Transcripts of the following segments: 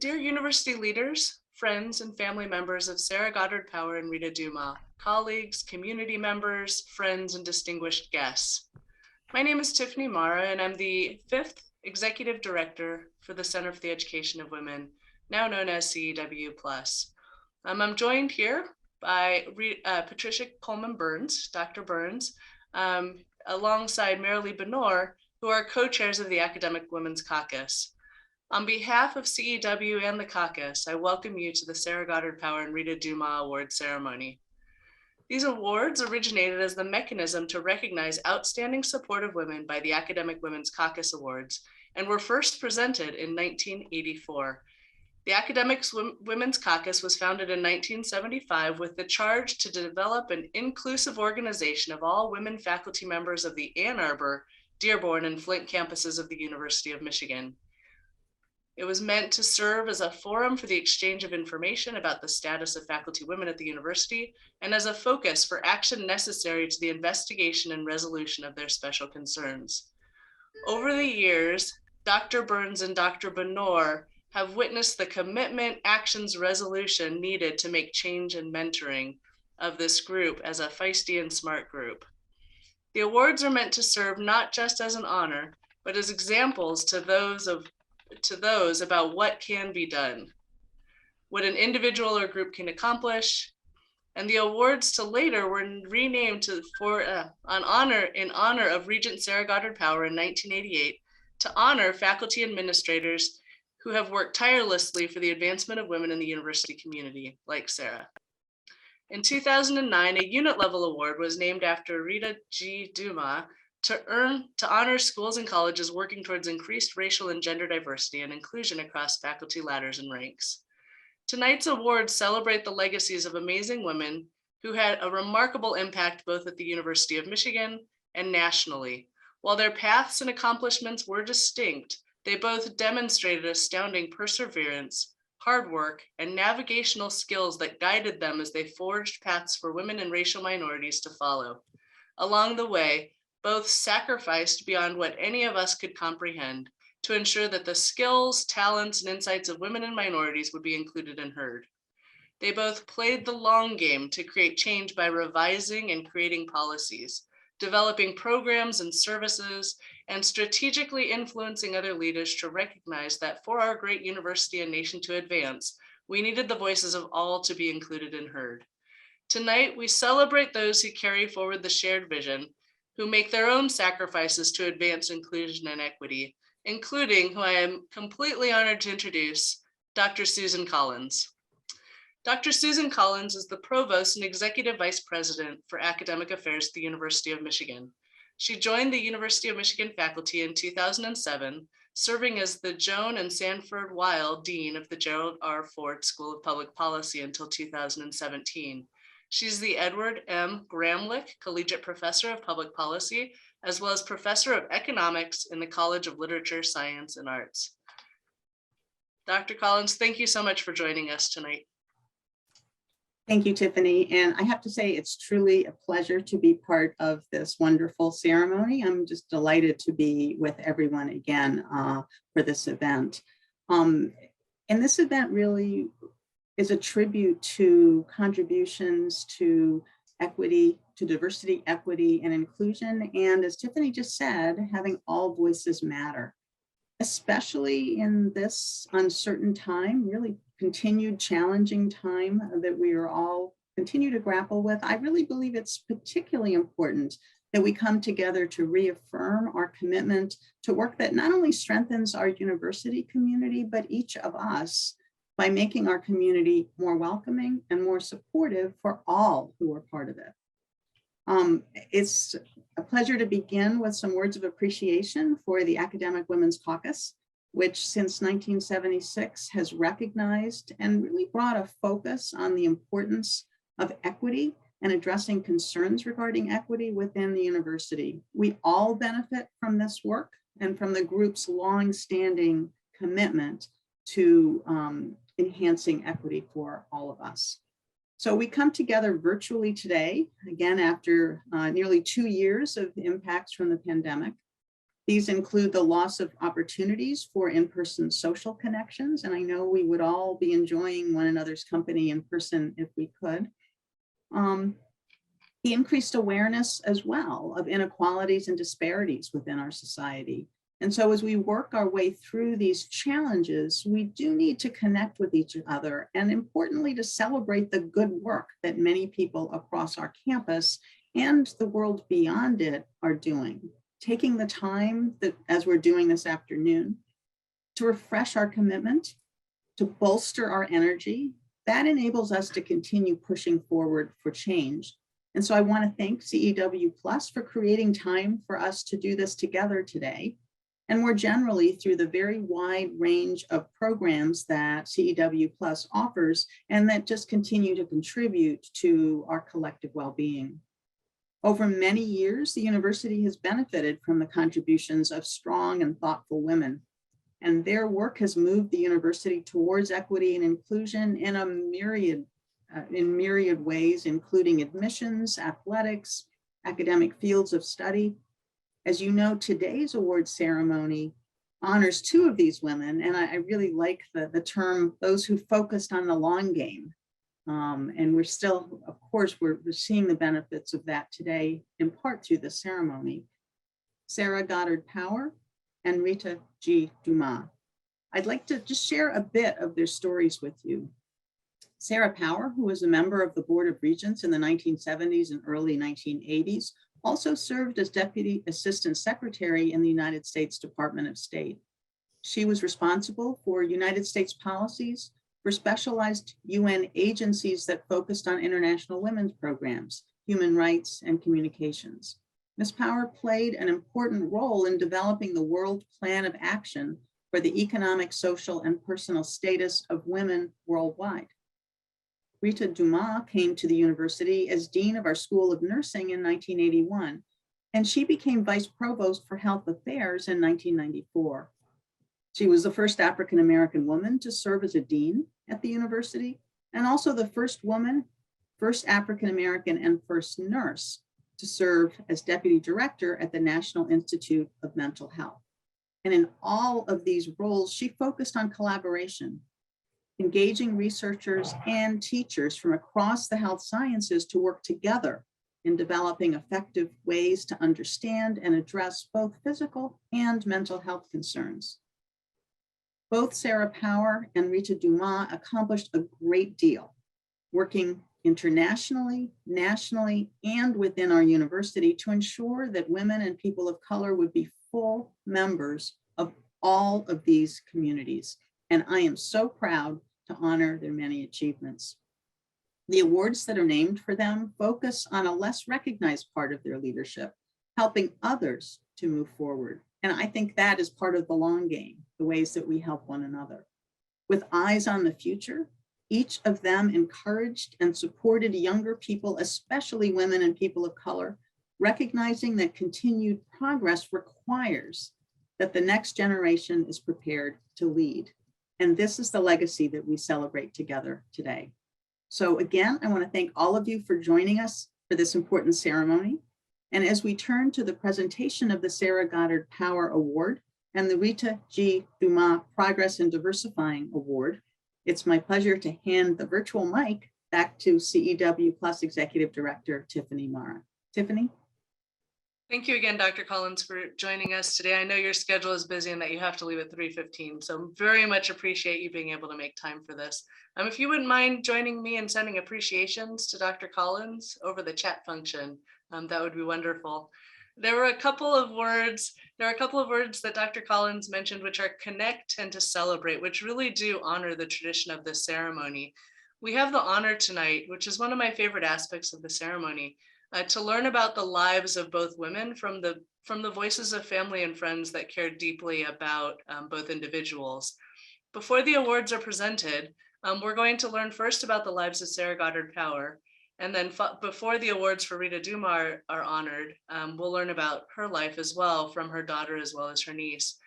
Dear university leaders, friends, and family members of Sarah Goddard Power and Rhetaugh Dumas, colleagues, community members, friends, and distinguished guests. My name is Tiffany Mara, and I'm the 5th Executive Director for the Center for the Education of Women, now known as CEWU+. I'm joined here by Patricia Coleman-Burns, Dr. Burns, alongside Marilee Benor, who are co-chairs of the Academic Women's Caucus. On behalf of CEW and the Caucus, I welcome you to the Sarah Goddard Power and Rhetaugh Dumas Awards ceremony. These awards originated as the mechanism to recognize outstanding support of women by the Academic Women's Caucus Awards and were first presented in 1984. The Academic Women's Caucus was founded in 1975 with the charge to develop an inclusive organization of all women faculty members of the Ann Arbor, Dearborn, and Flint campuses of the University of Michigan. It was meant to serve as a forum for the exchange of information about the status of faculty women at the university and as a focus for action necessary to the investigation and resolution of their special concerns. Over the years, Dr. Burns and Dr. Benor have witnessed the commitment, actions, resolution needed to make change and mentoring of this group as a feisty and smart group. The awards are meant to serve not just as an honor, but as examples to those about what can be done, what an individual or group can accomplish, and the awards to later were renamed in honor of Regent Sarah Goddard Power in 1988 to honor faculty administrators who have worked tirelessly for the advancement of women in the university community, like Sarah. In 2009, a unit level award was named after Rhetaugh G. Dumas to honor schools and colleges working towards increased racial and gender diversity and inclusion across faculty ladders and ranks. Tonight's awards celebrate the legacies of amazing women who had a remarkable impact both at the University of Michigan and nationally. While their paths and accomplishments were distinct, they both demonstrated astounding perseverance, hard work, and navigational skills that guided them as they forged paths for women and racial minorities to follow. Along the way, both sacrificed beyond what any of us could comprehend to ensure that the skills, talents, and insights of women and minorities would be included and heard. They both played the long game to create change by revising and creating policies, developing programs and services, and strategically influencing other leaders to recognize that for our great university and nation to advance, we needed the voices of all to be included and heard. Tonight, we celebrate those who carry forward the shared vision, who make their own sacrifices to advance inclusion and equity, including who I am completely honored to introduce, Dr. Susan Collins. Dr. Susan Collins is the Provost and Executive Vice President for Academic Affairs at the University of Michigan. She joined the University of Michigan faculty in 2007, serving as the Joan and Sanford Weil Dean of the Gerald R. Ford School of Public Policy until 2017. She's the Edward M. Gramlich Collegiate Professor of Public Policy, as well as Professor of Economics in the College of Literature, Science, and Arts. Dr. Collins, thank you so much for joining us tonight. Thank you, Tiffany. And I have to say, it's truly a pleasure to be part of this wonderful ceremony. I'm just delighted to be with everyone again for this event. And this event really is a tribute to contributions to equity, to diversity, equity, and inclusion. And as Tiffany just said, having all voices matter, especially in this uncertain time, really continued challenging time that we are all continue to grapple with. I really believe it's particularly important that we come together to reaffirm our commitment to work that not only strengthens our university community, but each of us by making our community more welcoming and more supportive for all who are part of it. It's a pleasure to begin with some words of appreciation for the Academic Women's Caucus, which since 1976 has recognized and really brought a focus on the importance of equity and addressing concerns regarding equity within the university. We all benefit from this work and from the group's long-standing commitment to enhancing equity for all of us. So we come together virtually today, again, after nearly 2 years of impacts from the pandemic. These include the loss of opportunities for in-person social connections, and I know we would all be enjoying one another's company in person if we could. The increased awareness as well of inequalities and disparities within our society. And so as we work our way through these challenges, we do need to connect with each other and importantly, to celebrate the good work that many people across our campus and the world beyond it are doing. Taking the time that, as we're doing this afternoon, to refresh our commitment, to bolster our energy, that enables us to continue pushing forward for change. And so I want to thank CEW Plus for creating time for us to do this together today. And more generally, through the very wide range of programs that CEW Plus offers and that just continue to contribute to our collective well-being. Over many years, the university has benefited from the contributions of strong and thoughtful women, and their work has moved the university towards equity and inclusion in a myriad ways, including admissions, athletics, academic fields of study. As you know, today's awards ceremony honors two of these women, and I really like the term, those who focused on the long game. And we're still, of course, we're seeing the benefits of that today, in part through the ceremony. Sarah Goddard Power and Rhetaugh G. Dumas. I'd like to just share a bit of their stories with you. Sarah Power, who was a member of the Board of Regents in the 1970s and early 1980s, also served as Deputy Assistant Secretary in the United States Department of State. She was responsible for United States policies for specialized UN agencies that focused on international women's programs, human rights, and communications. Ms. Power played an important role in developing the World Plan of Action for the economic, social, and personal status of women worldwide. Rhetaugh Dumas came to the university as Dean of our School of Nursing in 1981, and she became Vice Provost for Health Affairs in 1994. She was the first African-American woman to serve as a dean at the university, and also the first woman, first African-American, and first nurse to serve as deputy director at the National Institute of Mental Health. And in all of these roles, she focused on collaboration, engaging researchers and teachers from across the health sciences to work together in developing effective ways to understand and address both physical and mental health concerns. Both Sarah Power and Rhetaugh Dumas accomplished a great deal, working internationally, nationally, and within our university to ensure that women and people of color would be full members of all of these communities. And I am so proud to honor their many achievements. The awards that are named for them focus on a less recognized part of their leadership, helping others to move forward. And I think that is part of the long game, the ways that we help one another. With eyes on the future, each of them encouraged and supported younger people, especially women and people of color, recognizing that continued progress requires that the next generation is prepared to lead. And this is the legacy that we celebrate together today. So again, I want to thank all of you for joining us for this important ceremony. And as we turn to the presentation of the Sarah Goddard Power Award and the Rhetaugh G. Dumas Progress in Diversifying Award, it's my pleasure to hand the virtual mic back to CEW Plus Executive Director, Tiffany Mara. Tiffany? Thank you again, Dr. Collins, for joining us today. I know your schedule is busy and that you have to leave at 3:15, so very much appreciate you being able to make time for this. If you wouldn't mind joining me in sending appreciations to Dr. Collins over the chat function, that would be wonderful. There were a couple of words that Dr. Collins mentioned, which are connect and to celebrate, which really do honor the tradition of this ceremony. We have the honor tonight, which is one of my favorite aspects of the ceremony, to learn about the lives of both women from the voices of family and friends that care deeply about both individuals. Before the awards are presented, we're going to learn first about the lives of Sarah Goddard Power, and then before the awards for Rhetaugh Dumas are honored, we'll learn about her life as well, from her daughter as well as her niece.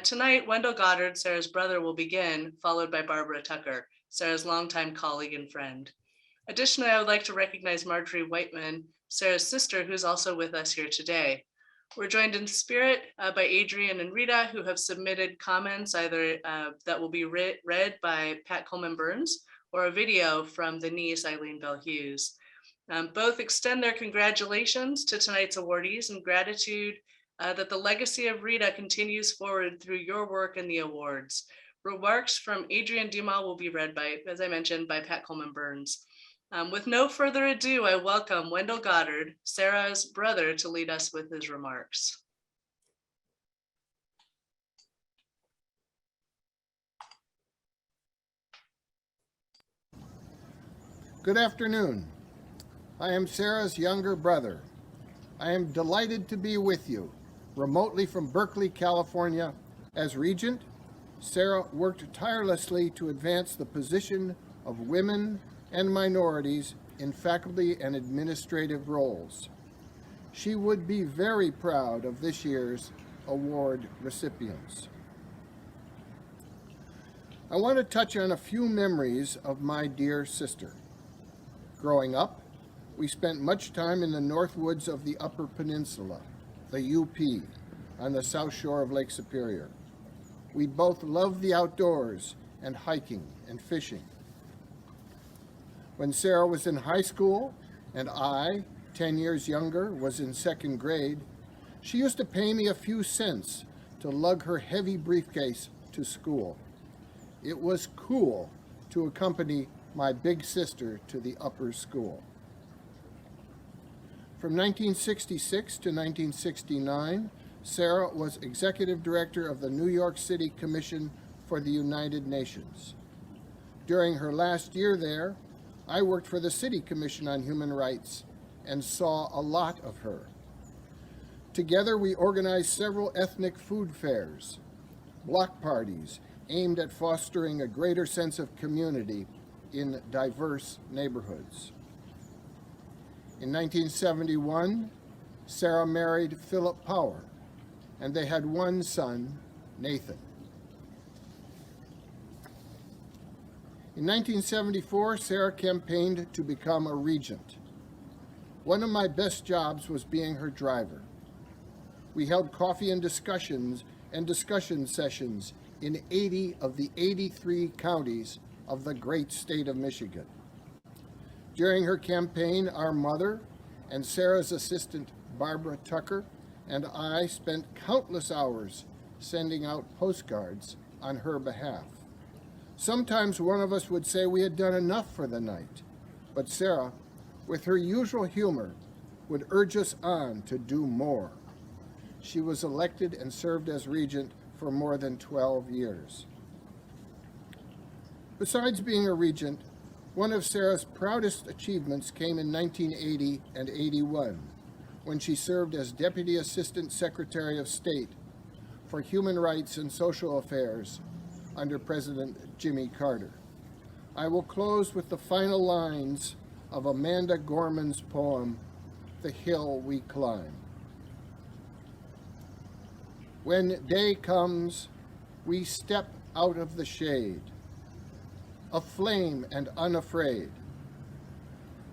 Tonight, Wendell Goddard, Sarah's brother, will begin, followed by Barbara Tucker, Sarah's longtime colleague and friend. Additionally, I would like to recognize Marjorie Whiteman, Sarah's sister, who's also with us here today. We're joined in spirit by Adrian and Rhetaugh, who have submitted comments either that will be read by Pat Coleman Burns or a video from the niece, Eileen Bell Hughes. Both extend their congratulations to tonight's awardees and gratitude that the legacy of Rhetaugh continues forward through your work in the awards. Remarks from Adrian Dumas will be read by, as I mentioned, by Pat Coleman Burns. With no further ado, I welcome Wendell Goddard, Sarah's brother, to lead us with his remarks. Good afternoon. I am Sarah's younger brother. I am delighted to be with you, remotely from Berkeley, California. As regent, Sarah worked tirelessly to advance the position of women and minorities in faculty and administrative roles. She would be very proud of this year's award recipients. I want to touch on a few memories of my dear sister. Growing up, we spent much time in the North Woods of the Upper Peninsula, the UP, on the South Shore of Lake Superior. We both loved the outdoors and hiking and fishing. When Sarah was in high school and I, 10 years younger, was in second grade, she used to pay me a few cents to lug her heavy briefcase to school. It was cool to accompany my big sister to the upper school. From 1966 to 1969, Sarah was executive director of the New York City Commission for the United Nations. During her last year there, I worked for the City Commission on Human Rights and saw a lot of her. Together, we organized several ethnic food fairs, block parties aimed at fostering a greater sense of community in diverse neighborhoods. In 1971, Sarah married Philip Power, and they had one son, Nathan. In 1974, Sarah campaigned to become a regent. One of my best jobs was being her driver. We held coffee and discussion sessions in 80 of the 83 counties of the great state of Michigan. During her campaign, our mother and Sarah's assistant, Barbara Tucker, and I spent countless hours sending out postcards on her behalf. Sometimes one of us would say we had done enough for the night, but Sarah, with her usual humor, would urge us on to do more. She was elected and served as regent for more than 12 years. Besides being a regent, one of Sarah's proudest achievements came in 1980 and 81, when she served as Deputy Assistant Secretary of State for Human Rights and Social Affairs under President Jimmy Carter. I will close with the final lines of Amanda Gorman's poem, The Hill We Climb. When day comes, we step out of the shade, aflame and unafraid.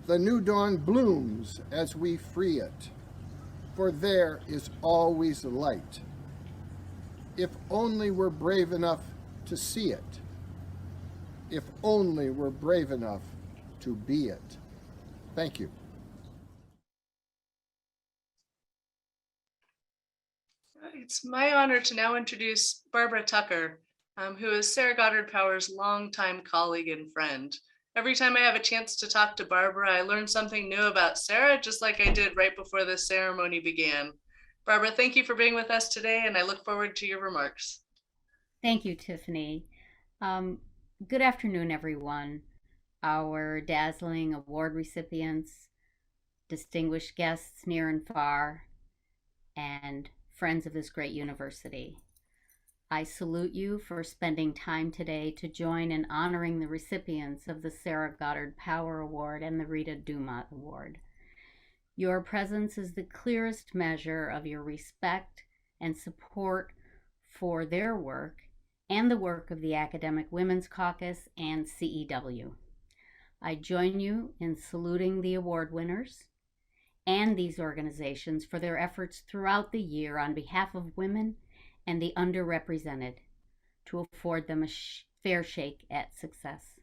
The new dawn blooms as we free it, for there is always light. If only we're brave enough to see it. If only we're brave enough to be it. Thank you. It's my honor to now introduce Barbara Tucker, who is Sarah Goddard Power's longtime colleague and friend. Every time I have a chance to talk to Barbara, I learn something new about Sarah, just like I did right before this ceremony began. Barbara, thank you for being with us today, and I look forward to your remarks. Thank you, Tiffany. Good afternoon, everyone. Our dazzling award recipients, distinguished guests near and far, and friends of this great university. I salute you for spending time today to join in honoring the recipients of the Sarah Goddard Power Award and the Rhetaugh Dumas Award. Your presence is the clearest measure of your respect and support for their work and the work of the Academic Women's Caucus and CEW. I join you in saluting the award winners and these organizations for their efforts throughout the year on behalf of women and the underrepresented to afford them a fair shake at success.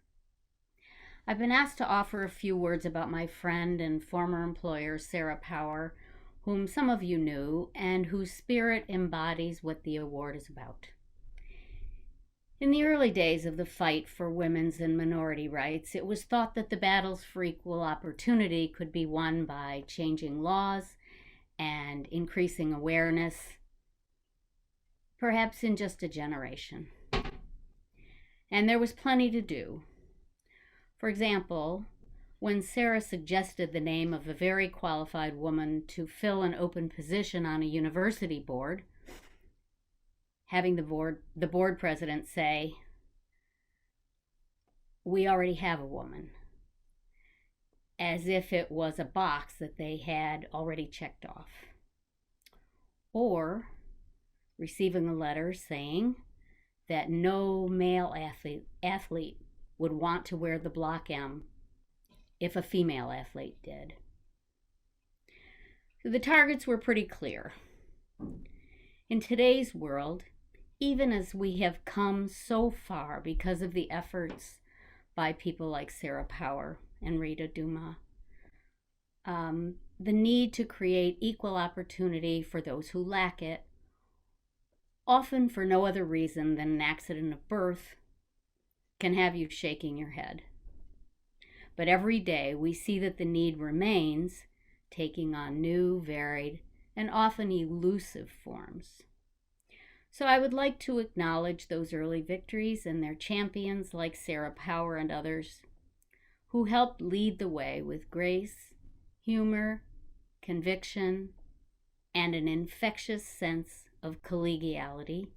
I've been asked to offer a few words about my friend and former employer, Sarah Power, whom some of you knew, and whose spirit embodies what the award is about. In the early days of the fight for women's and minority rights, it was thought that the battles for equal opportunity could be won by changing laws and increasing awareness, perhaps in just a generation. And there was plenty to do. For example, when Sarah suggested the name of a very qualified woman to fill an open position on a university board, having the board president say, "We already have a woman," as if it was a box that they had already checked off. Or receiving a letter saying that no male athlete would want to wear the block M if a female athlete did. So the targets were pretty clear. In today's world, even as we have come so far because of the efforts by people like Sarah Power and Rhetaugh Dumas, the need to create equal opportunity for those who lack it, often for no other reason than an accident of birth, can have you shaking your head. But every day we see that the need remains, taking on new, varied, and often elusive forms. So I would like to acknowledge those early victories and their champions like Sarah Power and others who helped lead the way with grace, humor, conviction, and an infectious sense of collegiality,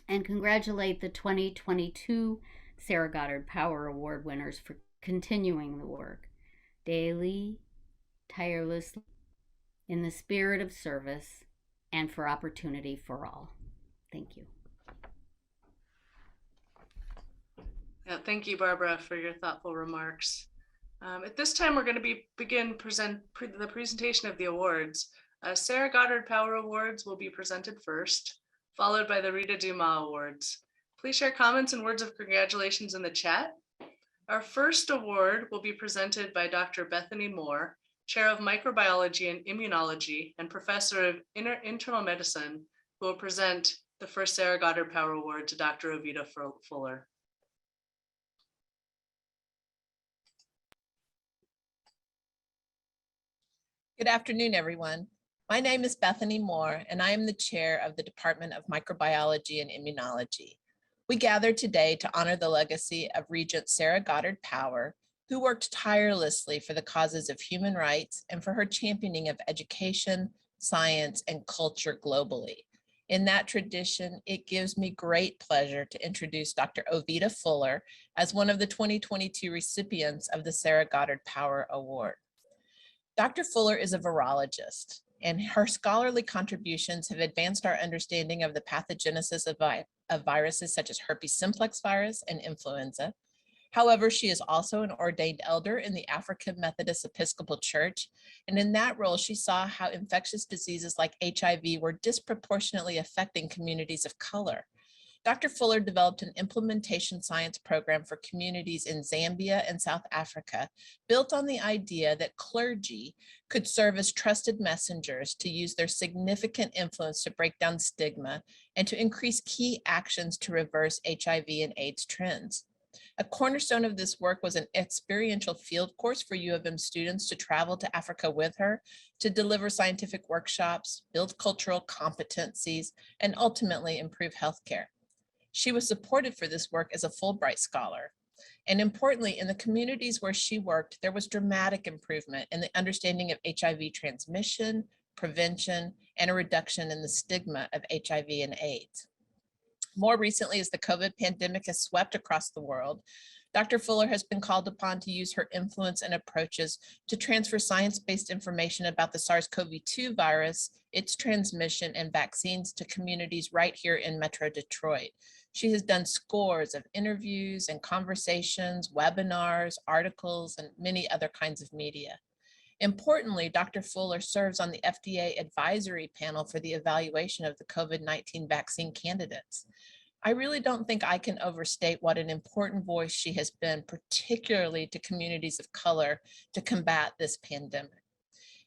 and congratulate the 2022 Sarah Goddard Power Award winners for continuing the work, daily, tirelessly, in the spirit of service, and for opportunity for all. Thank you. Yeah, thank you, Barbara, for your thoughtful remarks. At this time, we're going to begin the presentation of the awards. Sarah Goddard Power Awards will be presented first, followed by the Rhetaugh Dumas Awards. Please share comments and words of congratulations in the chat. Our first award will be presented by Dr. Bethany Moore, Chair of Microbiology and Immunology and Professor of Internal Medicine, who will present the first Sarah Goddard Power Award to Dr. Rhetaugh Fuller. Good afternoon, everyone. My name is Bethany Moore, and I am the chair of the Department of Microbiology and Immunology. We gather today to honor the legacy of Regent Sarah Goddard Power, who worked tirelessly for the causes of human rights and for her championing of education, science, and culture globally. In that tradition, it gives me great pleasure to introduce Dr. Rhetaugh Fuller as one of the 2022 recipients of the Sarah Goddard Power Award. Dr. Fuller is a virologist, and her scholarly contributions have advanced our understanding of the pathogenesis of viruses such as herpes simplex virus and influenza. However, she is also an ordained elder in the African Methodist Episcopal Church, and in that role, she saw how infectious diseases like HIV were disproportionately affecting communities of color. Dr. Fuller developed an implementation science program for communities in Zambia and South Africa, built on the idea that clergy could serve as trusted messengers to use their significant influence to break down stigma and to increase key actions to reverse HIV and AIDS trends. A cornerstone of this work was an experiential field course for U of M students to travel to Africa with her, to deliver scientific workshops, build cultural competencies, and ultimately improve healthcare. She was supported for this work as a Fulbright scholar. And importantly, in the communities where she worked, there was dramatic improvement in the understanding of HIV transmission, prevention, and a reduction in the stigma of HIV and AIDS. More recently, as the COVID pandemic has swept across the world, Dr. Fuller has been called upon to use her influence and approaches to transfer science-based information about the SARS-CoV-2 virus, its transmission, and vaccines to communities right here in Metro Detroit. She has done scores of interviews and conversations, webinars, articles, and many other kinds of media. Importantly, Dr. Fuller serves on the FDA advisory panel for the evaluation of the COVID-19 vaccine candidates. I really don't think I can overstate what an important voice she has been, particularly to communities of color, to combat this pandemic.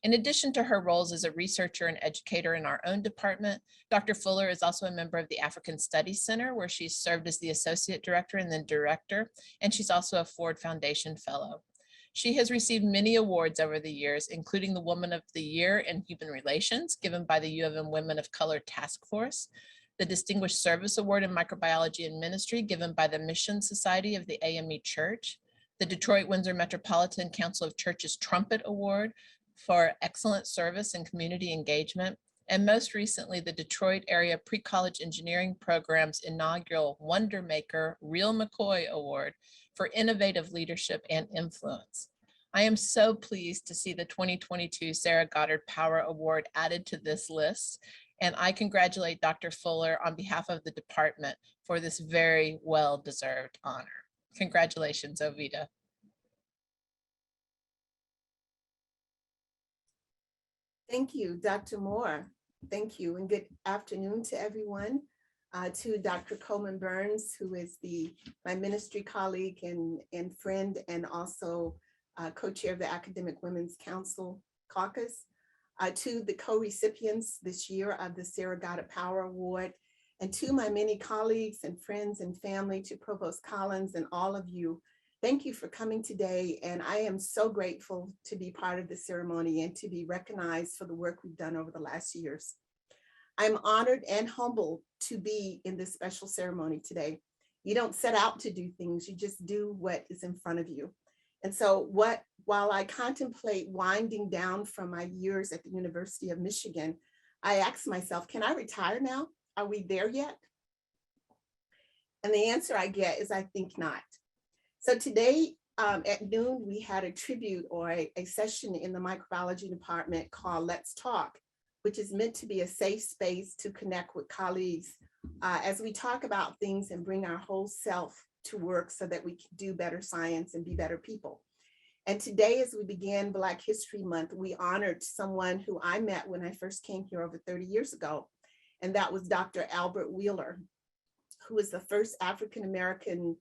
In addition to her roles as a researcher and educator in our own department, Dr. Fuller is also a member of the African Studies Center, where she's served as the associate director and then director, and she's also a Ford Foundation Fellow. She has received many awards over the years, including the Woman of the Year in Human Relations, given by the U of M Women of Color Task Force, the Distinguished Service Award in Microbiology and Ministry, given by the Mission Society of the AME Church, the Detroit Windsor Metropolitan Council of Churches Trumpet Award for excellent service and community engagement, and most recently, the Detroit Area Pre-College Engineering Program's inaugural Wonder Maker Real McCoy Award for innovative leadership and influence. I am so pleased to see the 2022 Sarah Goddard Power Award added to this list, and I congratulate Dr. Fuller on behalf of the department for this very well-deserved honor. Congratulations, Ovita. Thank you, Dr. Moore. Thank you, and good afternoon to everyone. To Dr. Coleman Burns, who is my ministry colleague and friend, and also co-chair of the Academic Women's Council, Caucus. To the co-recipients this year of the Sarah Goddard Power Award, and to my many colleagues and friends and family, to Provost Collins and all of you. Thank you for coming today, and I am so grateful to be part of the ceremony and to be recognized for the work we've done over the last years. I'm honored and humbled to be in this special ceremony today. You don't set out to do things, you just do what is in front of you. And so while I contemplate winding down from my years at the University of Michigan, I ask myself, can I retire now? Are we there yet? And the answer I get is, I think not. So today at noon, we had a tribute or a session in the microbiology department called Let's Talk, which is meant to be a safe space to connect with colleagues as we talk about things and bring our whole self to work so that we can do better science and be better people. And today, as we began Black History Month, we honored someone who I met when I first came here over 30 years ago, and that was Dr. Albert Wheeler, who was the first African-American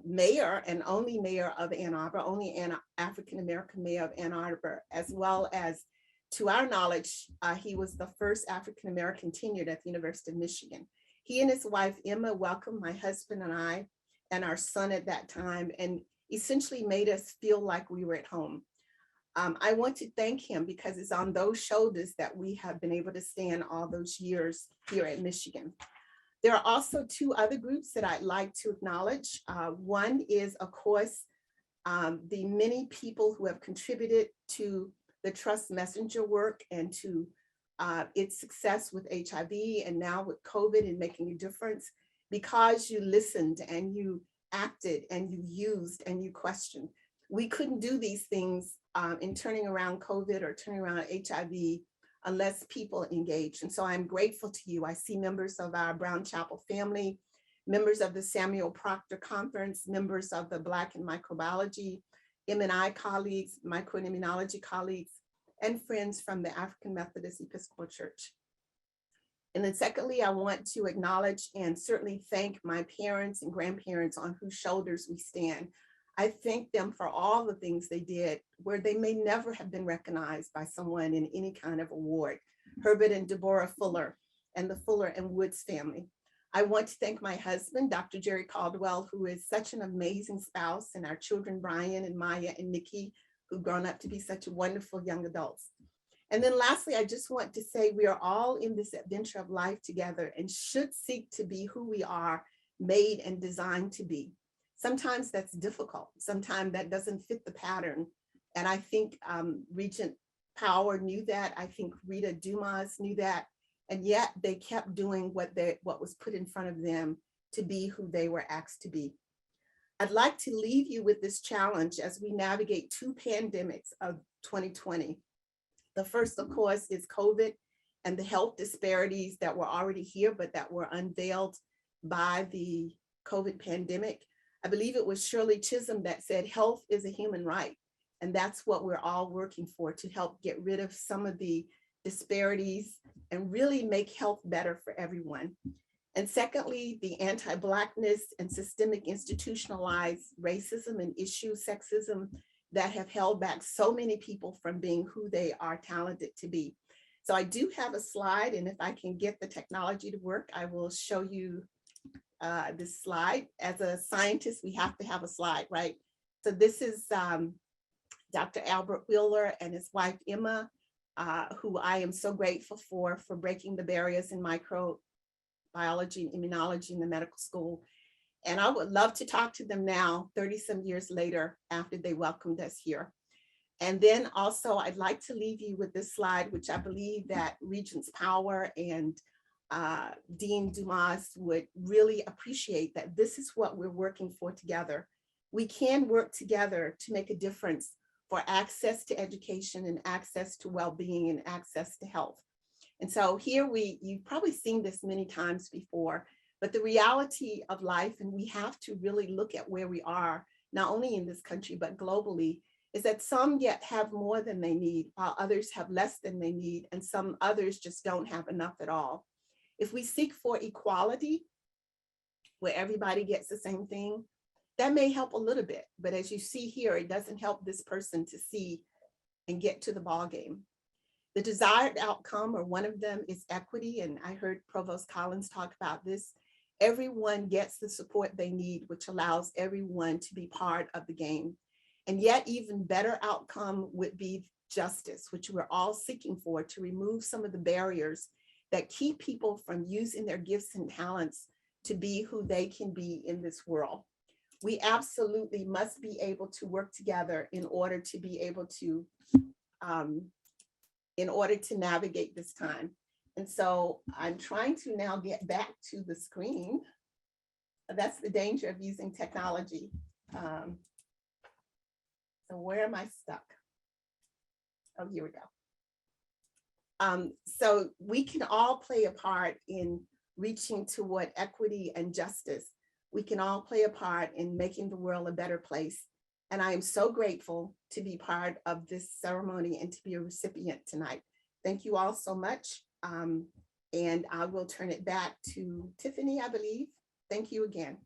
mayor and only mayor of Ann Arbor, only an African-American mayor of Ann Arbor, as well as, to our knowledge, he was the first African-American tenured at the University of Michigan. He and his wife, Emma, welcomed my husband and I and our son at that time, and essentially made us feel like we were at home. I want to thank him because it's on those shoulders that we have been able to stand all those years here at Michigan. There are also two other groups that I'd like to acknowledge. One is, of course, the many people who have contributed to the Trust Messenger work and to its success with HIV and now with COVID and making a difference, because you listened and you acted and you used and you questioned. We couldn't do these things in turning around COVID or turning around HIV unless people engage. And so I'm grateful to you. I see members of our Brown Chapel family, members of the Samuel Proctor Conference, members of the Black in Microbiology, M&I colleagues, micro and immunology colleagues, and friends from the African Methodist Episcopal Church. And then secondly, I want to acknowledge and certainly thank my parents and grandparents on whose shoulders we stand. I thank them for all the things they did where they may never have been recognized by someone in any kind of award. Herbert and Deborah Fuller and the Fuller and Woods family. I want to thank my husband, Dr. Jerry Caldwell, who is such an amazing spouse, and our children, Brian and Maya and Nikki, who've grown up to be such wonderful young adults. And then lastly, I just want to say we are all in this adventure of life together and should seek to be who we are made and designed to be. Sometimes that's difficult. Sometimes that doesn't fit the pattern. And I think Regent Power knew that. I think Rhetaugh Dumas knew that. And yet they kept doing what was put in front of them to be who they were asked to be. I'd like to leave you with this challenge as we navigate two pandemics of 2020. The first, of course, is COVID and the health disparities that were already here, but that were unveiled by the COVID pandemic. I believe it was Shirley Chisholm that said, health is a human right. And that's what we're all working for, to help get rid of some of the disparities and really make health better for everyone. And secondly, the anti-Blackness and systemic institutionalized racism and issue sexism that have held back so many people from being who they are talented to be. So I do have a slide, and if I can get the technology to work, I will show you this slide. As a scientist, we have to have a slide, right? So this is Dr. Albert Wheeler and his wife, Emma, who I am so grateful for breaking the barriers in microbiology and immunology in the medical school. And I would love to talk to them now, 30 some years later, after they welcomed us here. And then also I'd like to leave you with this slide, which I believe that Regents Power and Dean Dumas would really appreciate, that this is what we're working for together. We can work together to make a difference for access to education and access to well-being and access to health. And so here you've probably seen this many times before, but the reality of life, and we have to really look at where we are, not only in this country, but globally, is that some yet have more than they need, while others have less than they need, and some others just don't have enough at all. If we seek for equality, where everybody gets the same thing, that may help a little bit, but as you see here, it doesn't help this person to see and get to the ball game. The desired outcome, or one of them, is equity, and I heard Provost Collins talk about this. Everyone gets the support they need, which allows everyone to be part of the game. And yet even better outcome would be justice, which we're all seeking for, to remove some of the barriers that keep people from using their gifts and talents to be who they can be in this world. We absolutely must be able to work together in order to be able to, navigate this time. And so I'm trying to now get back to the screen. That's the danger of using technology. So where am I stuck? Oh, here we go. So we can all play a part in reaching toward equity and justice. We can all play a part in making the world a better place. And I am so grateful to be part of this ceremony and to be a recipient tonight. Thank you all so much. And I will turn it back to Tiffany, I believe. Thank you again.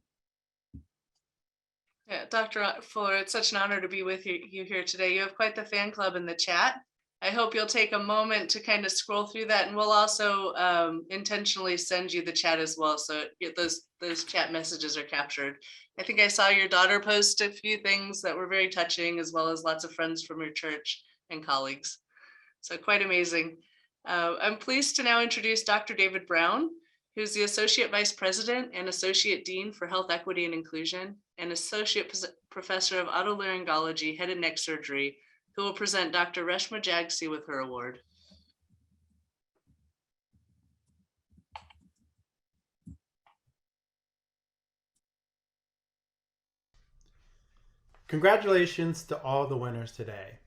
Yeah, Dr. Fuller, it's such an honor to be with you here today. You have quite the fan club in the chat. I hope you'll take a moment to kind of scroll through that, and we'll also intentionally send you the chat as well, so those chat messages are captured. I think I saw your daughter post a few things that were very touching, as well as lots of friends from your church and colleagues. So quite amazing. I'm pleased to now introduce Dr. David Brown, who's the Associate Vice President and Associate Dean for Health Equity and Inclusion, and Associate Professor of Otolaryngology, Head and Neck Surgery, who will present Dr. Reshma Jagsi with her award. Congratulations to all the winners today.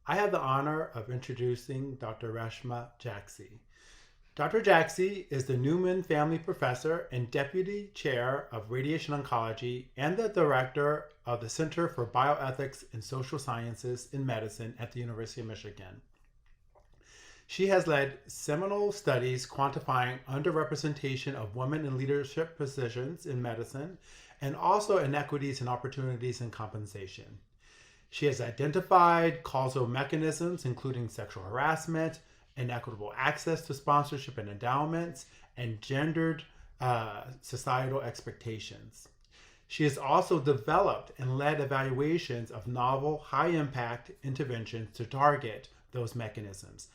I have the honor of introducing Dr. Reshma Jagsi. Dr. Jagsi is the Newman Family Professor and Deputy Chair of Radiation Oncology and the Director of the Center for Bioethics and Social Sciences in Medicine at the University of Michigan. She has led seminal studies quantifying underrepresentation of women in leadership positions in medicine and also inequities in opportunities and compensation. She has identified causal mechanisms, including sexual harassment, inequitable access to sponsorship and endowments, and gendered societal expectations. She has also developed and led evaluations of novel, high-impact interventions to target those mechanisms,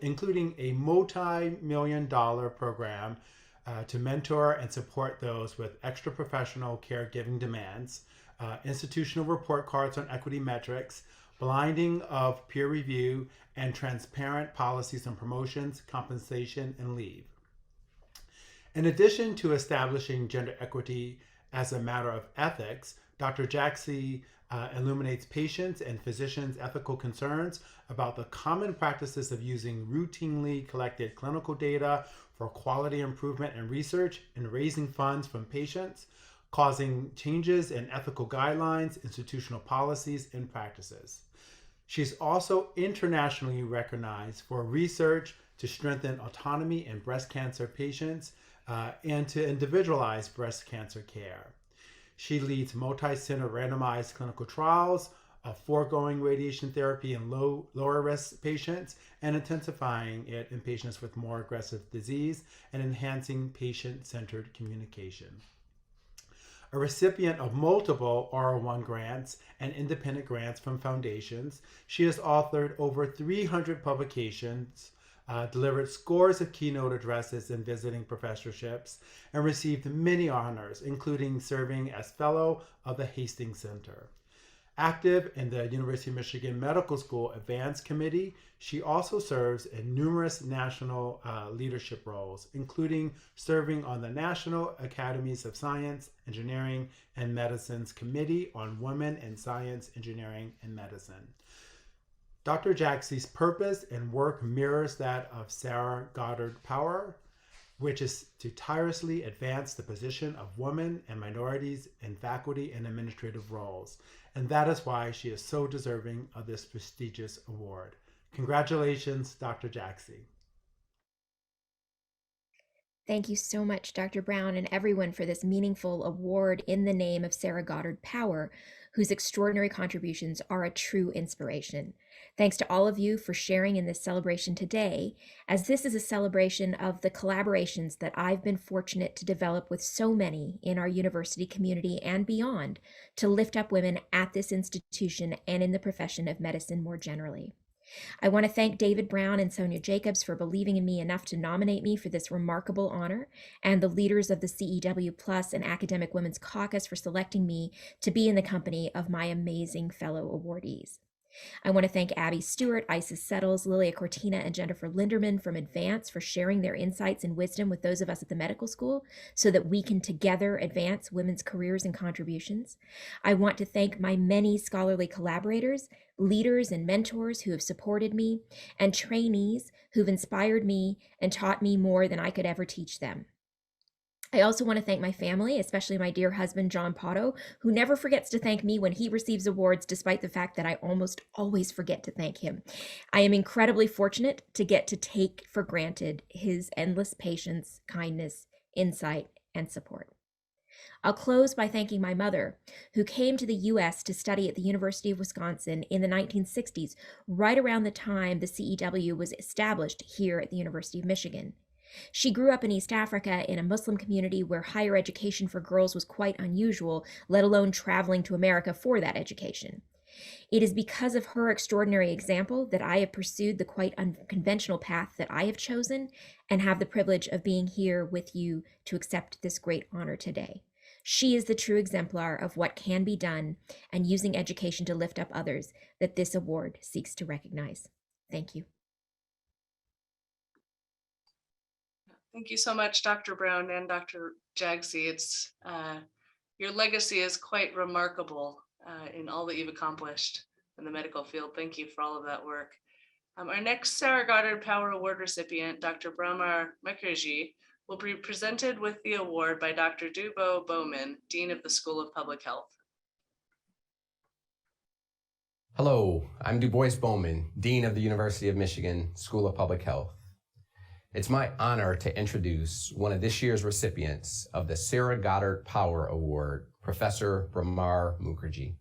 including a multi-million-dollar program to mentor and support those with extra-professional caregiving demands, institutional report cards on equity metrics, blinding of peer review, and transparent policies on promotions, compensation, and leave. In addition to establishing gender equity as a matter of ethics, Dr. Jagsi illuminates patients' and physicians' ethical concerns about the common practices of using routinely collected clinical data for quality improvement and research and raising funds from patients, causing changes in ethical guidelines, institutional policies, and practices. She's also internationally recognized for research to strengthen autonomy in breast cancer patients and to individualize breast cancer care. She leads multi-center randomized clinical trials of foregoing radiation therapy in lower risk patients and intensifying it in patients with more aggressive disease and enhancing patient-centered communication. A recipient of multiple R01 grants and independent grants from foundations, she has authored over 300 publications, delivered scores of keynote addresses and visiting professorships, and received many honors, including serving as Fellow of the Hastings Center. Active in the University of Michigan Medical School Advanced Committee, she also serves in numerous national leadership roles, including serving on the National Academies of Science, Engineering, and Medicine's Committee on Women in Science, Engineering, and Medicine. Dr. Jaxie's purpose and work mirrors that of Sarah Goddard Power, which is to tirelessly advance the position of women and minorities in faculty and administrative roles. And that is why she is so deserving of this prestigious award. Congratulations, Dr. Jaxie. Thank you so much, Dr. Brown, and everyone for this meaningful award in the name of Sarah Goddard Power, whose extraordinary contributions are a true inspiration. Thanks to all of you for sharing in this celebration today, as this is a celebration of the collaborations that I've been fortunate to develop with so many in our university community and beyond to lift up women at this institution and in the profession of medicine more generally. I want to thank David Brown and Sonia Jacobs for believing in me enough to nominate me for this remarkable honor, and the leaders of the CEW Plus and Academic Women's Caucus for selecting me to be in the company of my amazing fellow awardees. I want to thank Abby Stewart, Isis Settles, Lilia Cortina, and Jennifer Linderman from Advance for sharing their insights and wisdom with those of us at the medical school so that we can together advance women's careers and contributions. I want to thank my many scholarly collaborators, leaders and mentors who have supported me, and trainees who've inspired me and taught me more than I could ever teach them. I also want to thank my family, especially my dear husband, John Potto, who never forgets to thank me when he receives awards, despite the fact that I almost always forget to thank him. I am incredibly fortunate to get to take for granted his endless patience, kindness, insight, and support. I'll close by thanking my mother, who came to the U.S. to study at the University of Wisconsin in the 1960s, right around the time the CEW was established here at the University of Michigan. She grew up in East Africa in a Muslim community where higher education for girls was quite unusual, let alone traveling to America for that education. It is because of her extraordinary example that I have pursued the quite unconventional path that I have chosen and have the privilege of being here with you to accept this great honor today. She is the true exemplar of what can be done and using education to lift up others that this award seeks to recognize. Thank you. Thank you so much, Dr. Brown and Dr. Jaxie. Your legacy is quite remarkable in all that you've accomplished in the medical field. Thank you for all of that work. Our next Sarah Goddard Power Award recipient, Dr. Brahma Mukherjee, will be presented with the award by Dr. Dumas Bowman, Dean of the School of Public Health. Hello, I'm Dubois Bowman, Dean of the University of Michigan School of Public Health. It's my honor to introduce one of this year's recipients of the Sarah Goddard Power Award, Professor Brahma Mukherjee.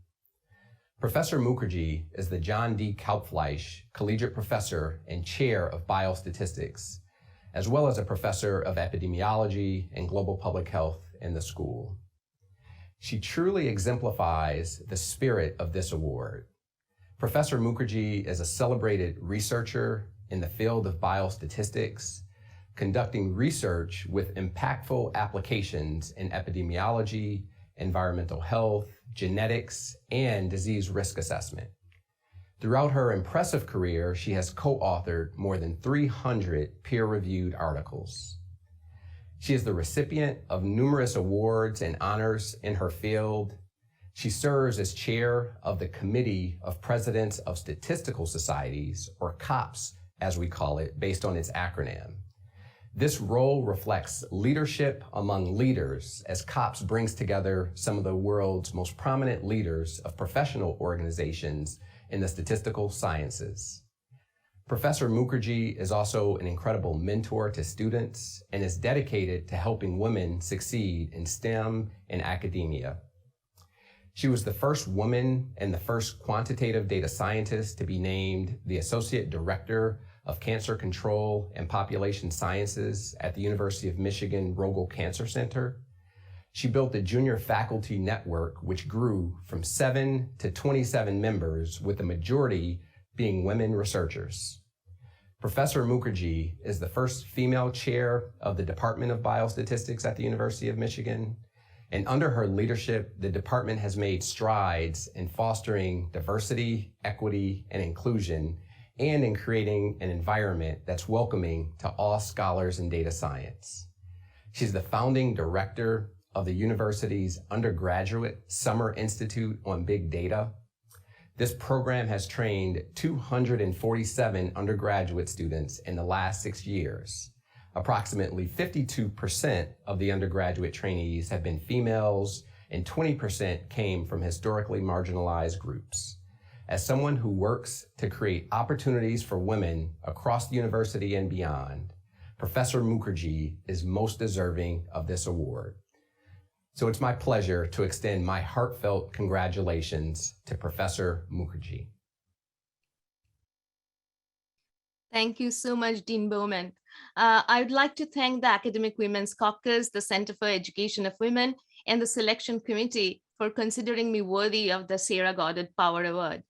Professor Mukherjee is the John D. Kalbfleisch Collegiate Professor and Chair of Biostatistics, as well as a Professor of Epidemiology and Global Public Health in the school. She truly exemplifies the spirit of this award. Professor Mukherjee is a celebrated researcher in the field of biostatistics, conducting research with impactful applications in epidemiology, environmental health, genetics, and disease risk assessment. Throughout her impressive career, she has co-authored more than 300 peer-reviewed articles. She is the recipient of numerous awards and honors in her field. She serves as chair of the Committee of Presidents of Statistical Societies, or COPS, as we call it, based on its acronym. This role reflects leadership among leaders as COPS brings together some of the world's most prominent leaders of professional organizations in the statistical sciences. Professor Mukherjee is also an incredible mentor to students and is dedicated to helping women succeed in STEM and academia. She was the first woman and the first quantitative data scientist to be named the Associate Director of Cancer Control and Population Sciences at the University of Michigan Rogel Cancer Center. She built a junior faculty network which grew from 7 to 27 members, with the majority being women researchers. Professor Mukherjee is the first female chair of the Department of Biostatistics at the University of Michigan. And under her leadership, the department has made strides in fostering diversity, equity, and inclusion, and in creating an environment that's welcoming to all scholars in data science. She's the founding director of the university's undergraduate Summer Institute on Big Data. This program has trained 247 undergraduate students in the last 6 years. Approximately 52% of the undergraduate trainees have been females, and 20% came from historically marginalized groups. As someone who works to create opportunities for women across the university and beyond, Professor Mukherjee is most deserving of this award. So it's my pleasure to extend my heartfelt congratulations to Professor Mukherjee. Thank you so much, Dean Bowman. I would like to thank the Academic Women's Caucus, the Center for Education of Women, and the Selection Committee for considering me worthy of the Sarah Goddard Power Award.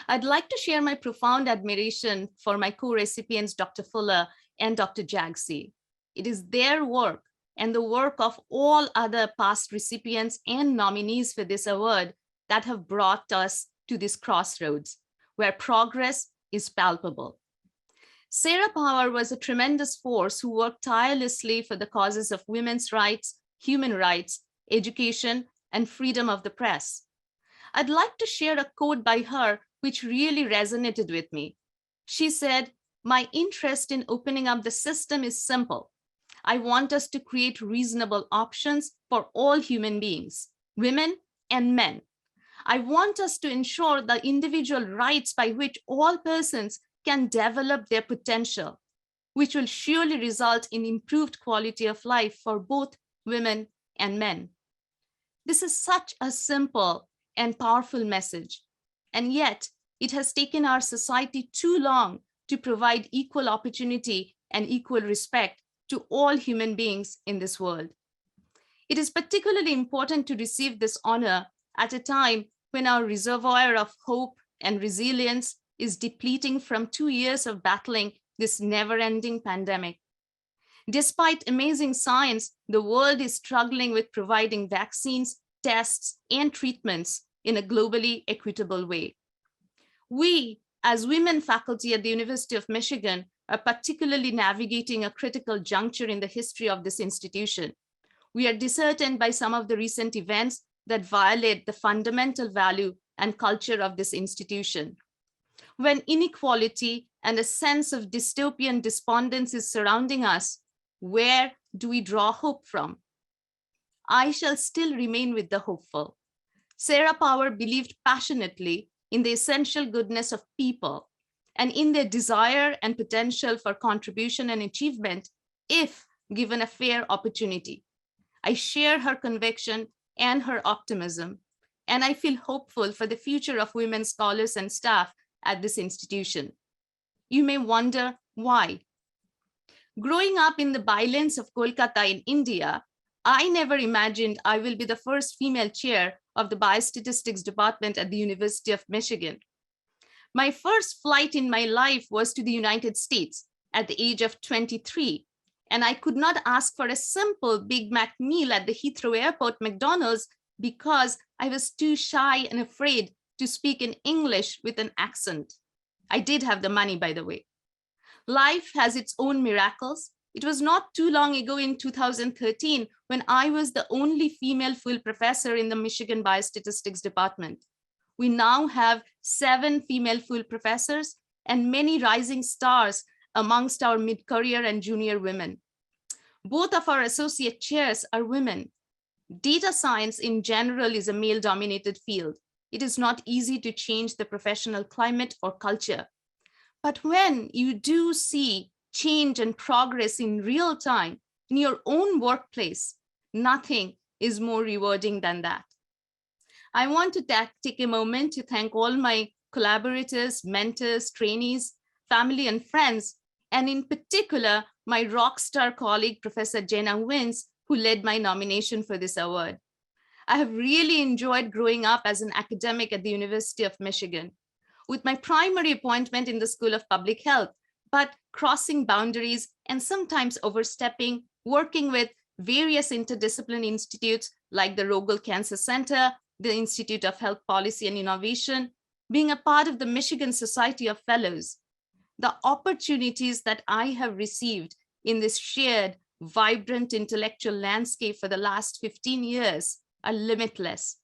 I'd like to share my profound admiration for my co-recipients, Dr. Fuller and Dr. Jagsy. It is their work and the work of all other past recipients and nominees for this award that have brought us to this crossroads where progress is palpable. Sarah Power was a tremendous force who worked tirelessly for the causes of women's rights, human rights, education, and freedom of the press. I'd like to share a quote by her which really resonated with me. She said, "My interest in opening up the system is simple. I want us to create reasonable options for all human beings, women and men. I want us to ensure the individual rights by which all persons can develop their potential, which will surely result in improved quality of life for both women and men." This is such a simple and powerful message, and yet it has taken our society too long to provide equal opportunity and equal respect to all human beings in this world. It is particularly important to receive this honor at a time when our reservoir of hope and resilience is depleting from 2 years of battling this never-ending pandemic. Despite amazing science, the world is struggling with providing vaccines, tests, and treatments in a globally equitable way. We, as women faculty at the University of Michigan, are particularly navigating a critical juncture in the history of this institution. We are disheartened by some of the recent events that violate the fundamental value and culture of this institution. When inequality and a sense of dystopian despondence is surrounding us, where do we draw hope from? I shall still remain with the hopeful. Sarah Power believed passionately in the essential goodness of people and in their desire and potential for contribution and achievement if given a fair opportunity. I share her conviction and her optimism, and I feel hopeful for the future of women scholars and staff at this institution. You may wonder why. Growing up in the bylands of Kolkata in India, I never imagined I will be the first female chair of the biostatistics department at the University of Michigan. My first flight in my life was to the United States at the age of 23, and I could not ask for a simple Big Mac meal at the Heathrow Airport McDonald's because I was too shy and afraid to speak in English with an accent. I did have the money, by the way. Life has its own miracles. It was not too long ago in 2013 when I was the only female full professor in the Michigan Biostatistics Department. We now have 7 female full professors and many rising stars amongst our mid-career and junior women. Both of our associate chairs are women. Data science in general is a male-dominated field. It is not easy to change the professional climate or culture. But when you do see change and progress in real time in your own workplace, nothing is more rewarding than that. I want to take a moment to thank all my collaborators, mentors, trainees, family, and friends, and in particular, my rock star colleague, Professor Jenna Wins, who led my nomination for this award. I have really enjoyed growing up as an academic at the University of Michigan, with my primary appointment in the School of Public Health, but crossing boundaries and sometimes overstepping, working with various interdisciplinary institutes like the Rogel Cancer Center, the Institute of Health Policy and Innovation, being a part of the Michigan Society of Fellows. The opportunities that I have received in this shared, vibrant intellectual landscape for the last 15 years are limitless.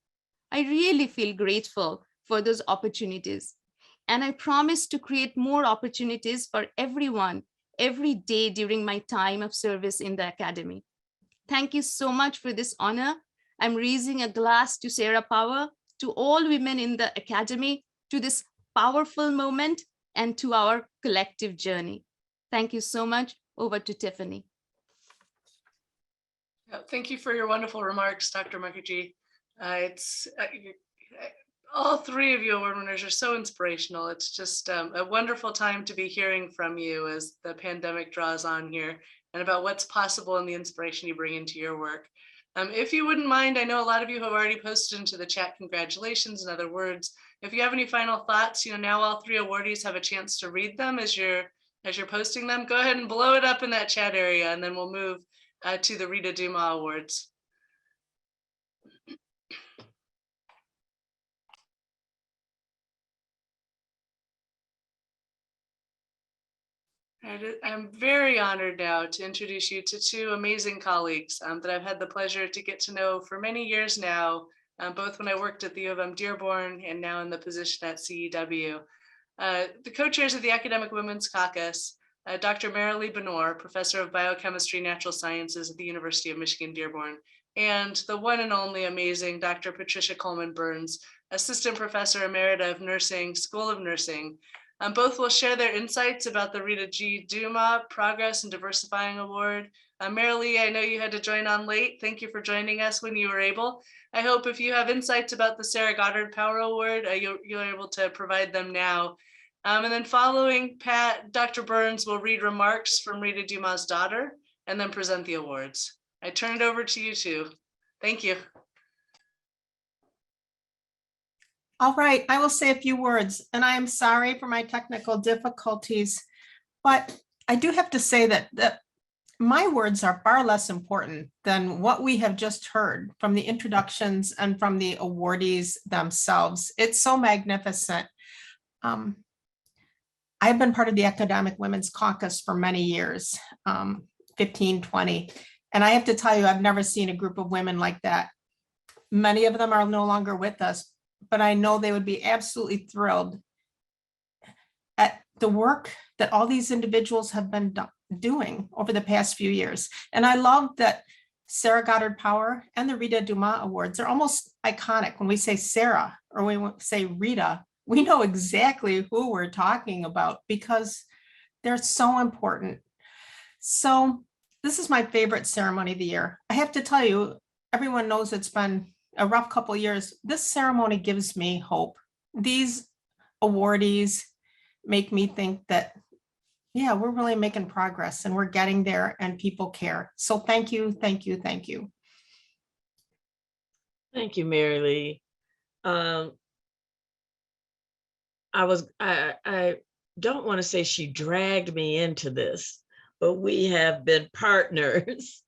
I really feel grateful for those opportunities. And I promise to create more opportunities for everyone every day during my time of service in the academy. Thank you so much for this honor. I'm raising a glass to Sarah Power, to all women in the academy, to this powerful moment, and to our collective journey. Thank you so much. Over to Tiffany. Thank you for your wonderful remarks, Dr. Mukherjee. All three of you award winners are so inspirational. It's just a wonderful time to be hearing from you as the pandemic draws on here and about what's possible and the inspiration you bring into your work. If you wouldn't mind, I know a lot of you have already posted into the chat congratulations and other words. If you have any final thoughts, now all three awardees have a chance to read them as you're posting them. Go ahead and blow it up in that chat area, and then we'll move to the Rhetaugh Dumas Awards. I'm very honored now to introduce you to two amazing colleagues that I've had the pleasure to get to know for many years now, both when I worked at the U of M Dearborn and now in the position at CEW. The co-chairs of the Academic Women's Caucus, Dr. Marilee Benore, Professor of Biochemistry, Natural Sciences at the University of Michigan, Dearborn, and the one and only amazing Dr. Patricia Coleman Burns, Assistant Professor Emerita of Nursing, School of Nursing. Both will share their insights about the Rhetaugh G. Dumas Progress and Diversifying Award. Marilee, I know you had to join on late. Thank you for joining us when you were able. I hope if you have insights about the Sarah Goddard Power Award, you're able to provide them now. And then following Pat, Dr. Burns will read remarks from Rhetaugh Dumas' daughter and then present the awards. I turn it over to you two. Thank you. All right, I will say a few words, and I am sorry for my technical difficulties, but I do have to say that my words are far less important than what we have just heard from the introductions and from the awardees themselves. It's so magnificent. I've been part of the Academic Women's Caucus for many years, 15, 20, and I have to tell you, I've never seen a group of women like that. Many of them are no longer with us, but I know they would be absolutely thrilled at the work that all these individuals have been doing over the past few years. And I love that Sarah Goddard Power and the Rhetaugh Dumas Awards are almost iconic. When we say Sarah or we say Rhetaugh, we know exactly who we're talking about because they're so important. So this is my favorite ceremony of the year. I have to tell you, everyone knows it's been a rough couple of years. This ceremony gives me hope. These awardees make me think that, yeah, we're really making progress and we're getting there and people care. So thank you, thank you, thank you. Thank you, Marilee. I don't want to say she dragged me into this, but we have been partners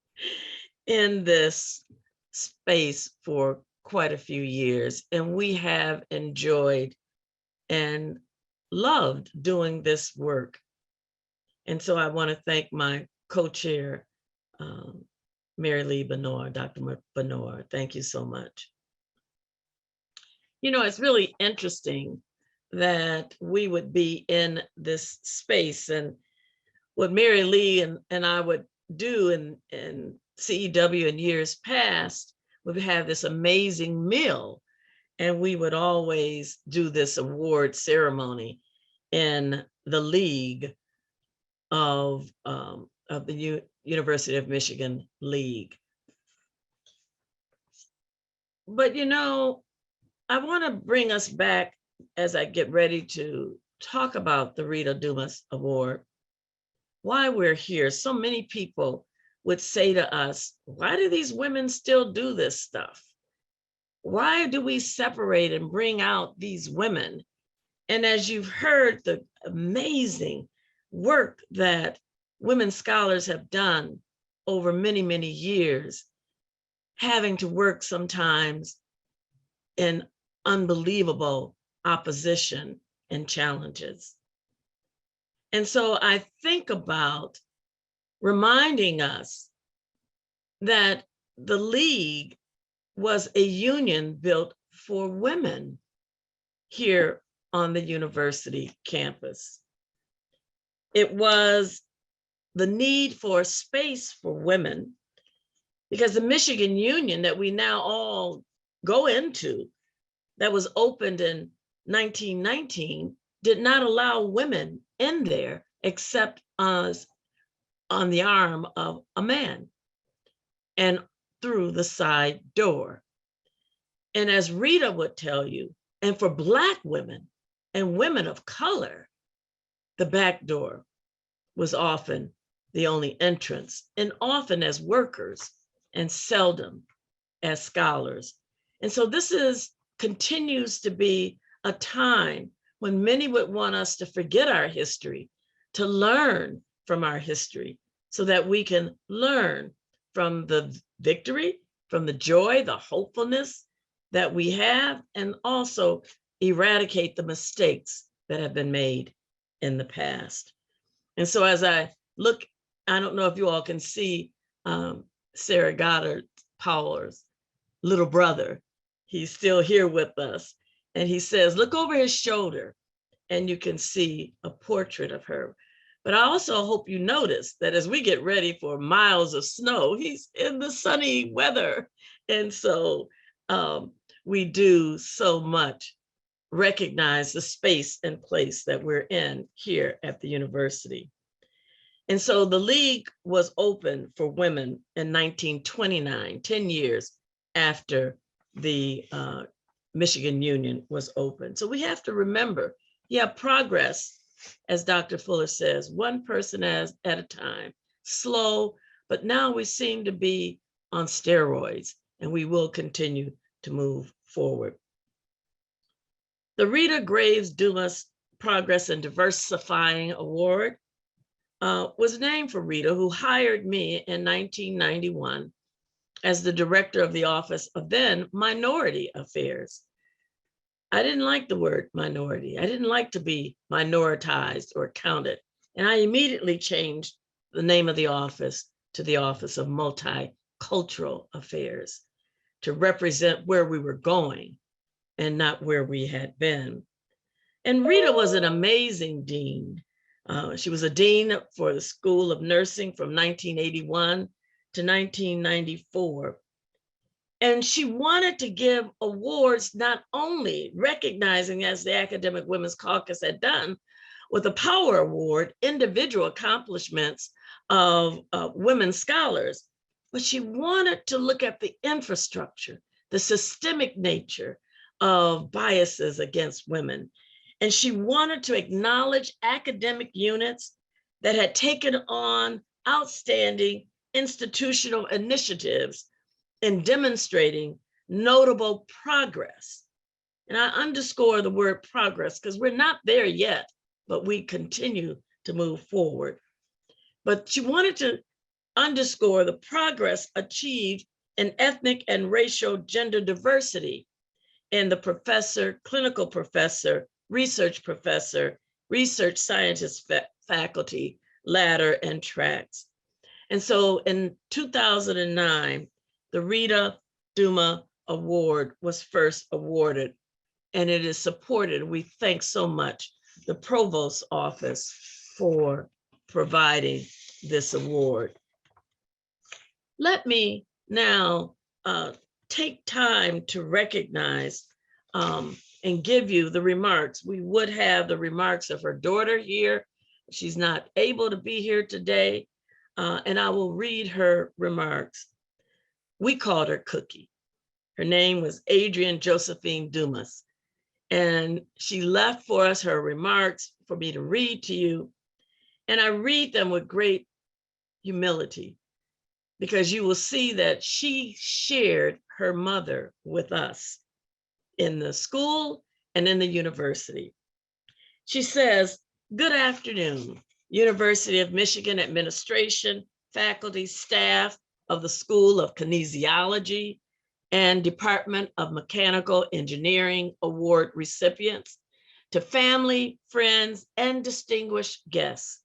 in this space for quite a few years, and we have enjoyed and loved doing this work. And so I want to thank my co-chair, Marilee Benore, Dr. Benore. Thank you so much. It's really interesting that we would be in this space, and what Marilee and I would do in CEW in years past, we've had this amazing meal, and we would always do this award ceremony in the league of the University of Michigan League. But you know, I want to bring us back as I get ready to talk about the Rhetaugh Dumas Award, why we're here. So many people would say to us, why do these women still do this stuff? Why do we separate and bring out these women? And as you've heard, the amazing work that women scholars have done over many, many years, having to work sometimes in unbelievable opposition and challenges. And so I think about reminding us that the League was a union built for women here on the university campus. It was the need for space for women, because the Michigan Union that we now all go into, that was opened in 1919, did not allow women in there except as on the arm of a man and through the side door. And as Rhetaugh would tell you, and for Black women and women of color, the back door was often the only entrance, and often as workers and seldom as scholars. And so this continues to be a time when many would want us to forget our history, to learn from our history, so that we can learn from the victory, from the joy, the hopefulness that we have, and also eradicate the mistakes that have been made in the past. And so as I look, I don't know if you all can see Sarah Goddard Power's little brother. He's still here with us. And he says, look over his shoulder and you can see a portrait of her. But I also hope you notice that as we get ready for miles of snow, he's in the sunny weather. And so we do so much recognize the space and place that we're in here at the university. And so the League was open for women in 1929, 10 years after the Michigan Union was open. So we have to remember, progress, as Dr. Fuller says, one person at a time, slow, but now we seem to be on steroids, and we will continue to move forward. The Rhetaugh Graves Dumas Progress and Diversifying Award was named for Rhetaugh, who hired me in 1991 as the director of the Office of then Minority Affairs. I didn't like the word minority. I didn't like to be minoritized or counted. And I immediately changed the name of the office to the Office of Multicultural Affairs to represent where we were going and not where we had been. And Rhetaugh was an amazing dean. She was a dean for the School of Nursing from 1981 to 1994. And she wanted to give awards, not only recognizing, as the Academic Women's Caucus had done with the Power Award, individual accomplishments of women scholars, but she wanted to look at the infrastructure, the systemic nature of biases against women. And she wanted to acknowledge academic units that had taken on outstanding institutional initiatives in demonstrating notable progress. And I underscore the word progress because we're not there yet, but we continue to move forward. But she wanted to underscore the progress achieved in ethnic and racial gender diversity in the professor, clinical professor, research professor, research scientist faculty ladder and tracks. And so in 2009, the Rhetaugh Dumas Award was first awarded, and it is supported. We thank so much the Provost's office for providing this award. Let me now take time to recognize and give you the remarks. We would have the remarks of her daughter here. She's not able to be here today, and I will read her remarks. We called her Cookie. Her name was Adrienne Josephine Dumas, and she left for us her remarks for me to read to you. And I read them with great humility, because you will see that she shared her mother with us in the school and in the university. She says, "Good afternoon, University of Michigan administration, faculty, staff of the School of Kinesiology and Department of Mechanical Engineering award recipients, to family, friends, and distinguished guests.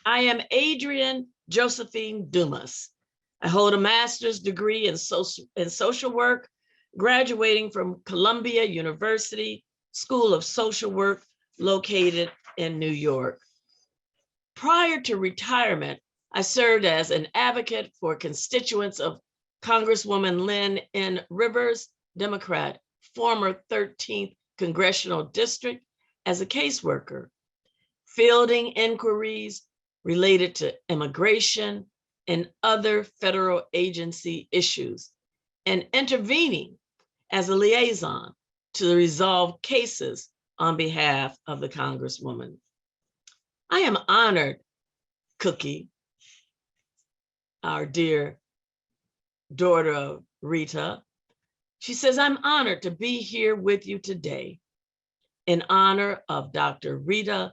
I am Adrienne Josephine Dumas. I hold a master's degree in social work, graduating from Columbia University School of Social Work, located in New York. Prior to retirement, I served as an advocate for constituents of Congresswoman Lynn N. Rivers, Democrat, former 13th Congressional District, as a caseworker, fielding inquiries related to immigration and other federal agency issues, and intervening as a liaison to resolve cases on behalf of the Congresswoman. I am honored, Cookie, our dear daughter of Rhetaugh. She says, I'm honored to be here with you today in honor of Dr. Rhetaugh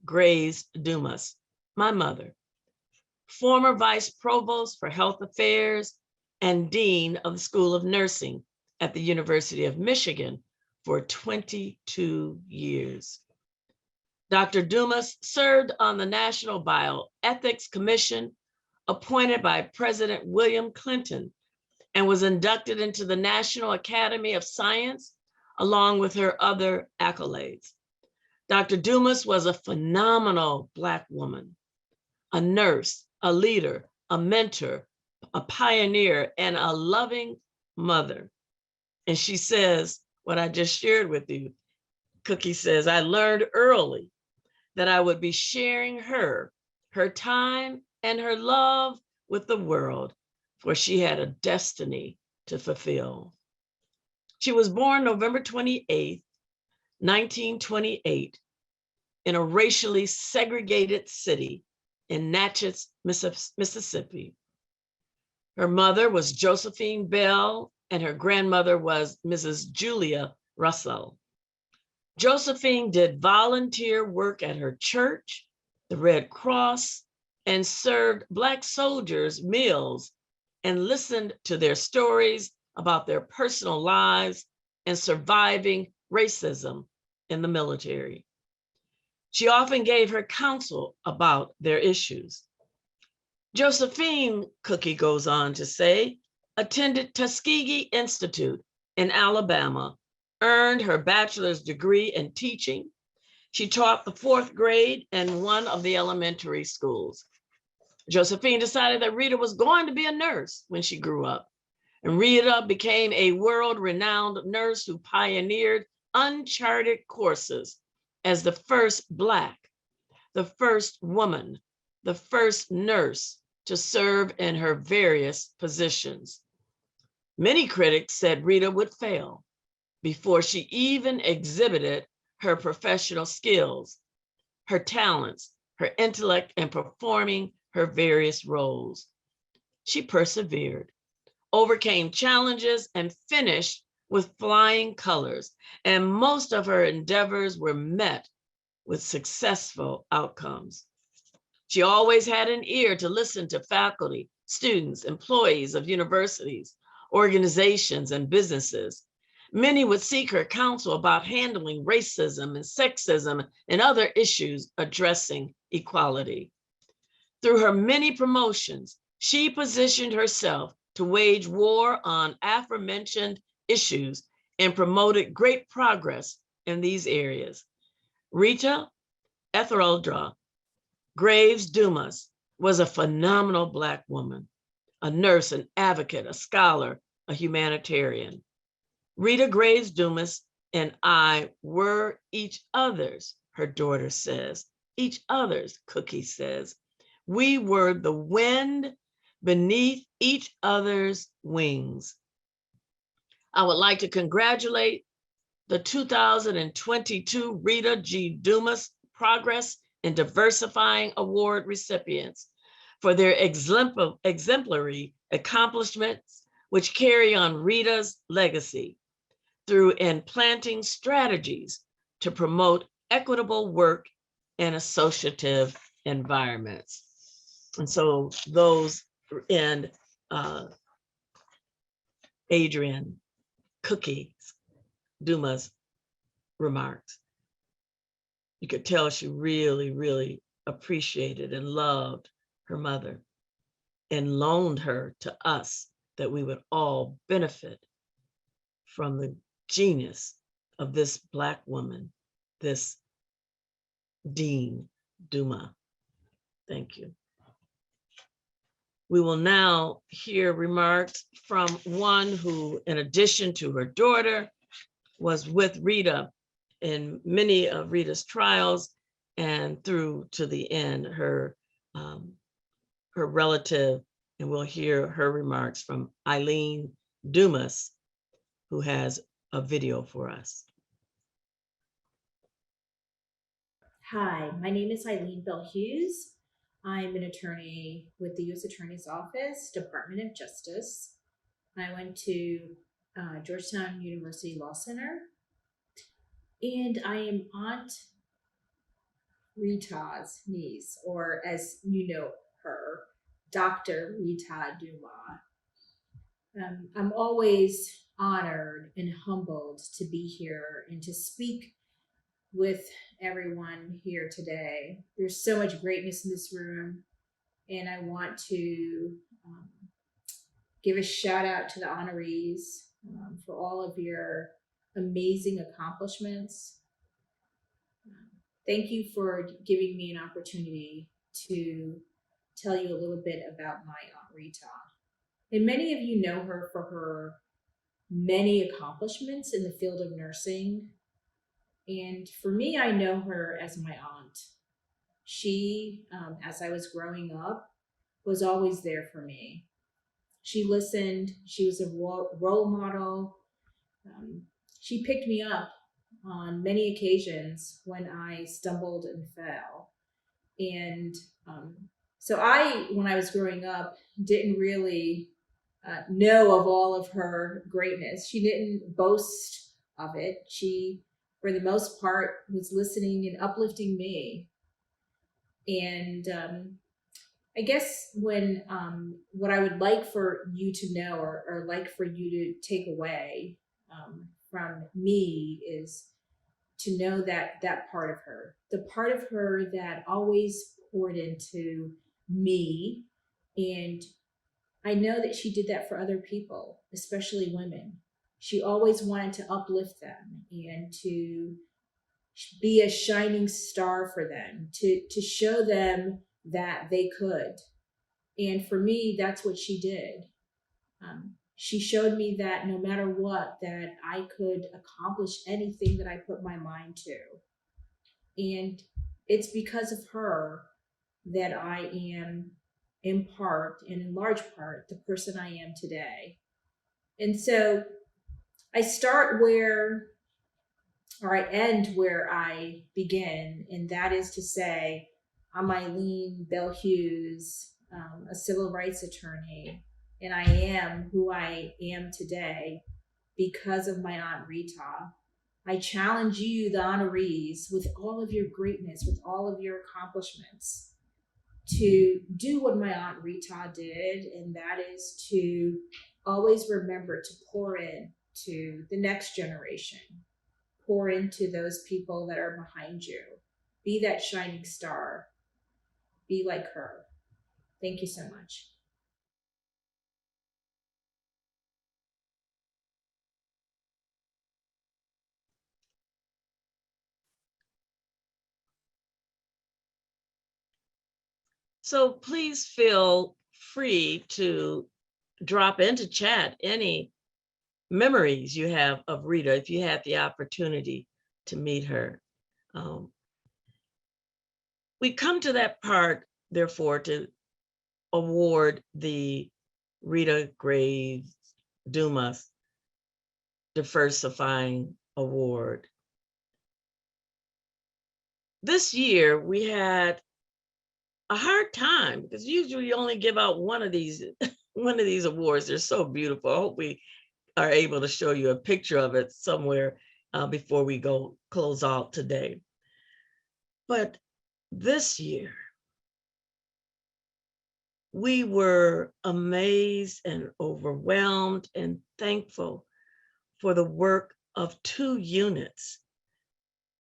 Graves Dumas, my mother, former Vice Provost for Health Affairs and Dean of the School of Nursing at the University of Michigan for 22 years. Dr. Dumas served on the National Bioethics Commission appointed by President William Clinton and was inducted into the National Academy of Science along with her other accolades. Dr. Dumas was a phenomenal Black woman, a nurse, a leader, a mentor, a pioneer, and a loving mother. And she says, what I just shared with you, Cookie says, I learned early that I would be sharing her time and her love with the world, for she had a destiny to fulfill. She was born November 28th, 1928, in a racially segregated city in Natchez, Mississippi. Her mother was Josephine Bell, and her grandmother was Mrs. Julia Russell. Josephine did volunteer work at her church, the Red Cross, and served Black soldiers meals and listened to their stories about their personal lives and surviving racism in the military. She often gave her counsel about their issues. Josephine, Cookie goes on to say, attended Tuskegee Institute in Alabama, earned her bachelor's degree in teaching. She taught the 4th grade in one of the elementary schools. Josephine decided that Rhetaugh was going to be a nurse when she grew up. And Rhetaugh became a world-renowned nurse who pioneered uncharted courses as the first Black, the first woman, the first nurse to serve in her various positions. Many critics said Rhetaugh would fail before she even exhibited her professional skills, her talents, her intellect, and performing her various roles. She persevered, overcame challenges, and finished with flying colors, and most of her endeavors were met with successful outcomes. She always had an ear to listen to faculty, students, employees of universities, organizations, and businesses. Many would seek her counsel about handling racism and sexism and other issues addressing equality. Through her many promotions, she positioned herself to wage war on aforementioned issues and promoted great progress in these areas. Rhetaugh Graves Dumas was a phenomenal Black woman a nurse, an advocate, a scholar, a humanitarian. Rita Graves Dumas and I were each other's, her daughter says. Each other's, Cookie says. We were the wind beneath each other's wings. I would like to congratulate the 2022 Rita G. Dumas Progress and Diversifying Award recipients for their exemplary accomplishments, which carry on Rita's legacy through implanting strategies to promote equitable work and associative environments. And so those end Adrian Cookie Dumas' remarks. You could tell she really, really appreciated and loved her mother and loaned her to us that we would all benefit from the genius of this Black woman, this Dean Dumas. Thank you. We will now hear remarks from one who, in addition to her daughter, was with Rita in many of Rita's trials and through to the end, her relative, and we'll hear her remarks from Eileen Dumas, who has a video for us. Hi, my name is Eileen Bell-Hughes. I'm an attorney with the U.S. Attorney's Office, Department of Justice. I went to Georgetown University Law Center, and I am Aunt Rhettaugh's niece, or as you know her, Dr. Rhetaugh Dumas. I'm always honored and humbled to be here and to speak with everyone here today. There's so much greatness in this room, and I want to give a shout out to the honorees for all of your amazing accomplishments. Thank you for giving me an opportunity to tell you a little bit about my Aunt Rhetaugh. And many of you know her for her many accomplishments in the field of nursing. And for me, I know her as my aunt. She, as I was growing up, was always there for me. She listened. She was a role model. She picked me up on many occasions when I stumbled and fell. And so when I was growing up, didn't really know of all of her greatness. She didn't boast of it. She, for the most part, was listening and uplifting me. And I guess when what I would like for you to know or like for you to take away from me is to know that part of her, the part of her that always poured into me. And I know that she did that for other people, especially women. She always wanted to uplift them and to be a shining star for them, to show them that they could. And for me, that's what she did. She showed me that no matter what, that I could accomplish anything that I put my mind to. And it's because of her that I am, in part and in large part, the person I am today. And so I end where I begin, and that is to say, I'm Eileen Bell-Hughes, a civil rights attorney, and I am who I am today because of my Aunt Rhetaugh. I challenge you, the honorees, with all of your greatness, with all of your accomplishments, to do what my Aunt Rhetaugh did, and that is to always remember to pour in to the next generation, pour into those people that are behind you. Be that shining star. Be like her. Thank you so much. So please feel free to drop into chat any memories you have of Rheta if you had the opportunity to meet her. We come to that part, therefore, to award the Rheta Graves Dumas Diversifying Award. This year, we had a hard time because usually you only give out one of these awards. They're so beautiful. I hope we are able to show you a picture of it somewhere before we go close out today. But this year, we were amazed and overwhelmed and thankful for the work of 2 units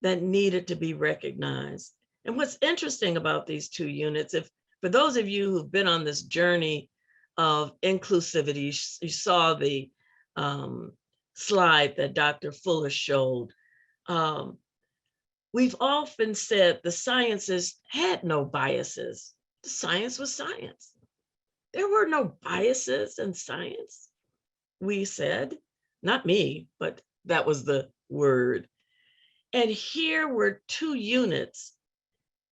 that needed to be recognized. And what's interesting about these 2 units, for those of you who've been on this journey of inclusivity, you saw the slide that Dr. Fuller showed. We've often said the sciences had no biases. The science was science. There were no biases in science, we said. Not me, but that was the word. And here were 2 units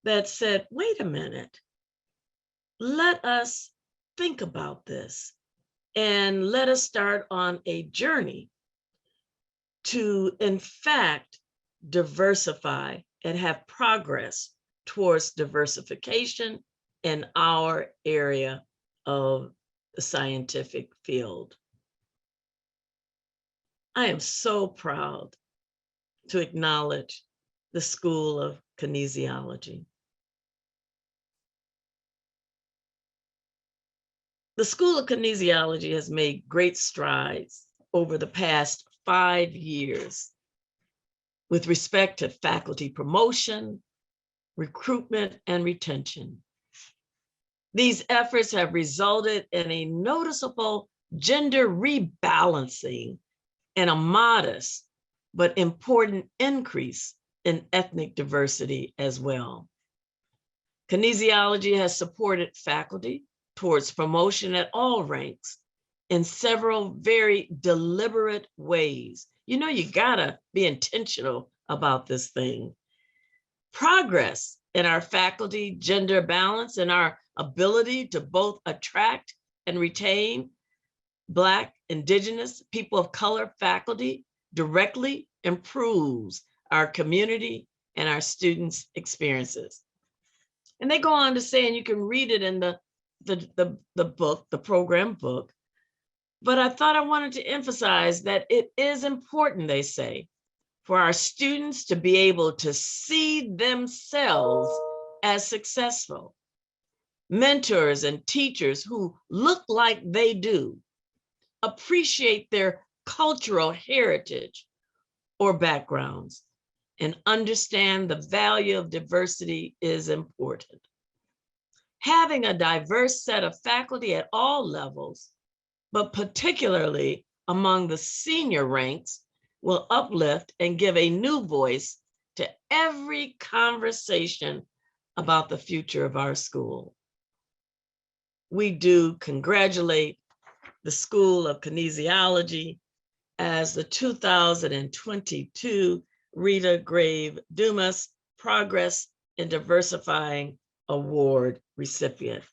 that said, wait a minute, let us think about this and let us start on a journey to, in fact, diversify and have progress towards diversification in our area of the scientific field. I am so proud to acknowledge the School of Kinesiology. The School of Kinesiology has made great strides over the past 5 years with respect to faculty promotion, recruitment, and retention. These efforts have resulted in a noticeable gender rebalancing and a modest but important increase in ethnic diversity as well. Kinesiology has supported faculty towards promotion at all ranks in several very deliberate ways. You know, you gotta be intentional about this thing. Progress in our faculty gender balance and our ability to both attract and retain Black, Indigenous, people of color faculty directly improves our community and our students' experiences. And they go on to say, and you can read it in the book, the program book, but I thought I wanted to emphasize that it is important, they say, for our students to be able to see themselves as successful. Mentors and teachers who look like they do, appreciate their cultural heritage or backgrounds, and understand the value of diversity is important. Having a diverse set of faculty at all levels, but particularly among the senior ranks, will uplift and give a new voice to every conversation about the future of our school. We do congratulate the School of Kinesiology as the 2022 Rheta Graves Dumas Progress in Diversifying Award recipient.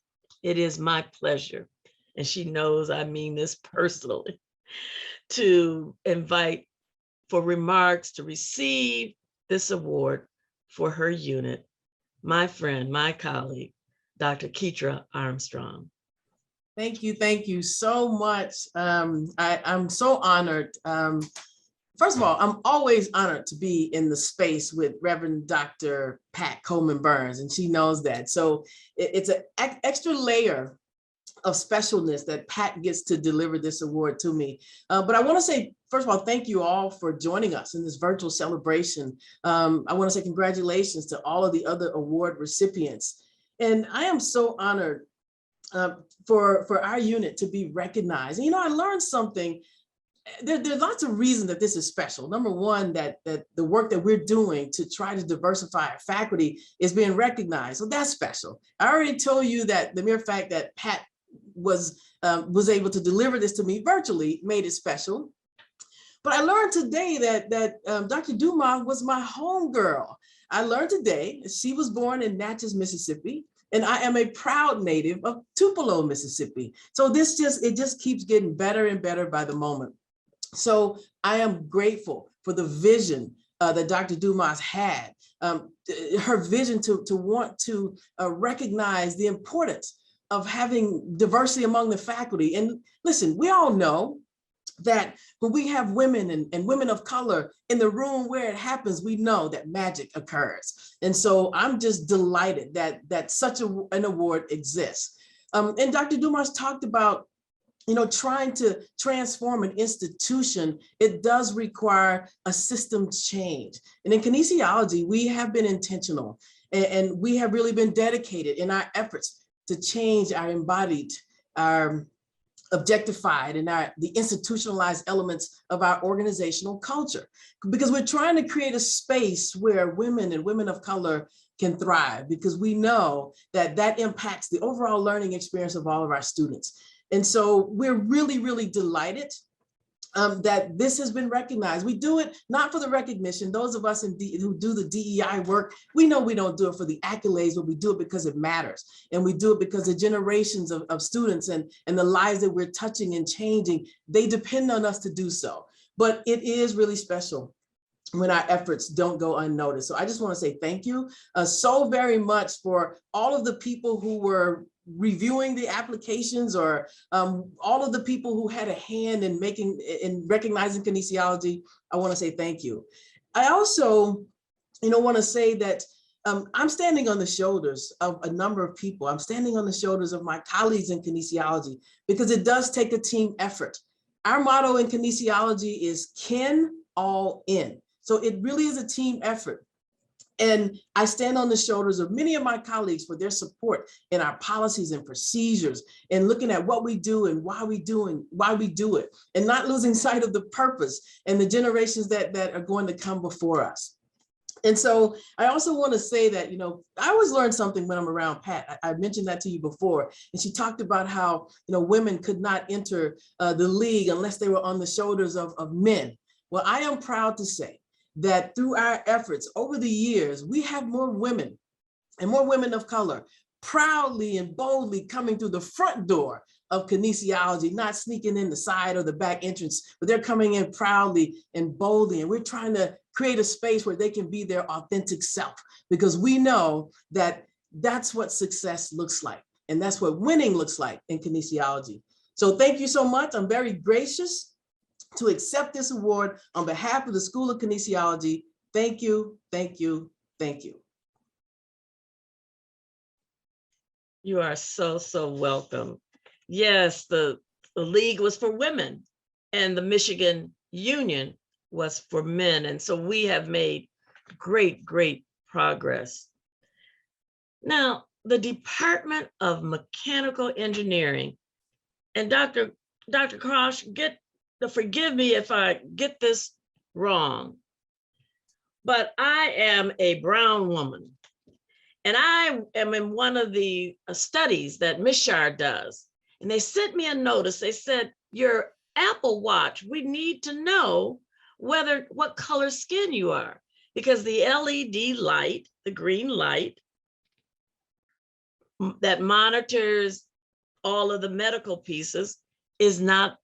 It is my pleasure, and she knows I mean this personally, to invite for remarks to receive this award for her unit, my friend, my colleague, Dr. Keitra Armstrong. Thank you so much. I'm so honored. First of all, I'm always honored to be in the space with Reverend Dr. Pat Coleman Burns, and she knows that. So it's an extra layer of specialness that Pat gets to deliver this award to me. But I want to say, first of all, thank you all for joining us in this virtual celebration. I want to say congratulations to all of the other award recipients. And I am so honored for our unit to be recognized. And, you know, I learned something. There's lots of reasons that this is special. Number one, that the work that we're doing to try to diversify our faculty is being recognized. So that's special. I already told you that the mere fact that Pat was able to deliver this to me virtually made it special. But I learned today that Dr. Dumas was my homegirl. I learned today that she was born in Natchez, Mississippi, and I am a proud native of Tupelo, Mississippi. So it just keeps getting better and better by the moment. So I am grateful for the vision that Dr. Dumas had, her vision to want to recognize the importance of having diversity among the faculty. And listen, we all know that when we have women and women of color in the room where it happens, we know that magic occurs. And so I'm just delighted that such an award exists. And Dr. Dumas talked about, trying to transform an institution, it does require a systems change. And in kinesiology, we have been intentional and we have really been dedicated in our efforts to change our embodied, our objectified, and the institutionalized elements of our organizational culture, because we're trying to create a space where women and women of color can thrive, because we know that impacts the overall learning experience of all of our students. And so we're really, really delighted that this has been recognized. We do it not for the recognition. Those of us who do the DEI work, we know we don't do it for the accolades, but we do it because it matters. And we do it because the generations of students and the lives that we're touching and changing, they depend on us to do so. But it is really special when our efforts don't go unnoticed. So I just want to say thank you so very much for all of the people who were reviewing the applications, or all of the people who had a hand in recognizing kinesiology. I want to say thank you. I also, want to say that I'm standing on the shoulders of a number of people. I'm standing on the shoulders of my colleagues in kinesiology, because it does take a team effort. Our motto in kinesiology is kin all in. So it really is a team effort. And I stand on the shoulders of many of my colleagues for their support in our policies and procedures, and looking at what we do and why we do it, and not losing sight of the purpose and the generations that are going to come before us. And so I also want to say that, I always learn something when I'm around Pat. I mentioned that to you before, and she talked about how, women could not enter the league unless they were on the shoulders of men. Well, I am proud to say that through our efforts over the years, we have more women and more women of color proudly and boldly coming through the front door of kinesiology, not sneaking in the side or the back entrance, but they're coming in proudly and boldly. And we're trying to create a space where they can be their authentic self, because we know that that's what success looks like. And that's what winning looks like in kinesiology. So thank you so much. I'm very gracious to accept this award on behalf of the School of Kinesiology. Thank you, thank you, thank you. You are so, so welcome. Yes, the league was for women and the Michigan Union was for men. And so we have made great, great progress. Now, the Department of Mechanical Engineering, and Dr. Krosh, forgive me if I get this wrong, but I am a brown woman, and I am in one of the studies that Ms. Shard does, and they sent me a notice. They said, your Apple Watch, we need to know what color skin you are, because the LED light, the green light that monitors all of the medical pieces, is not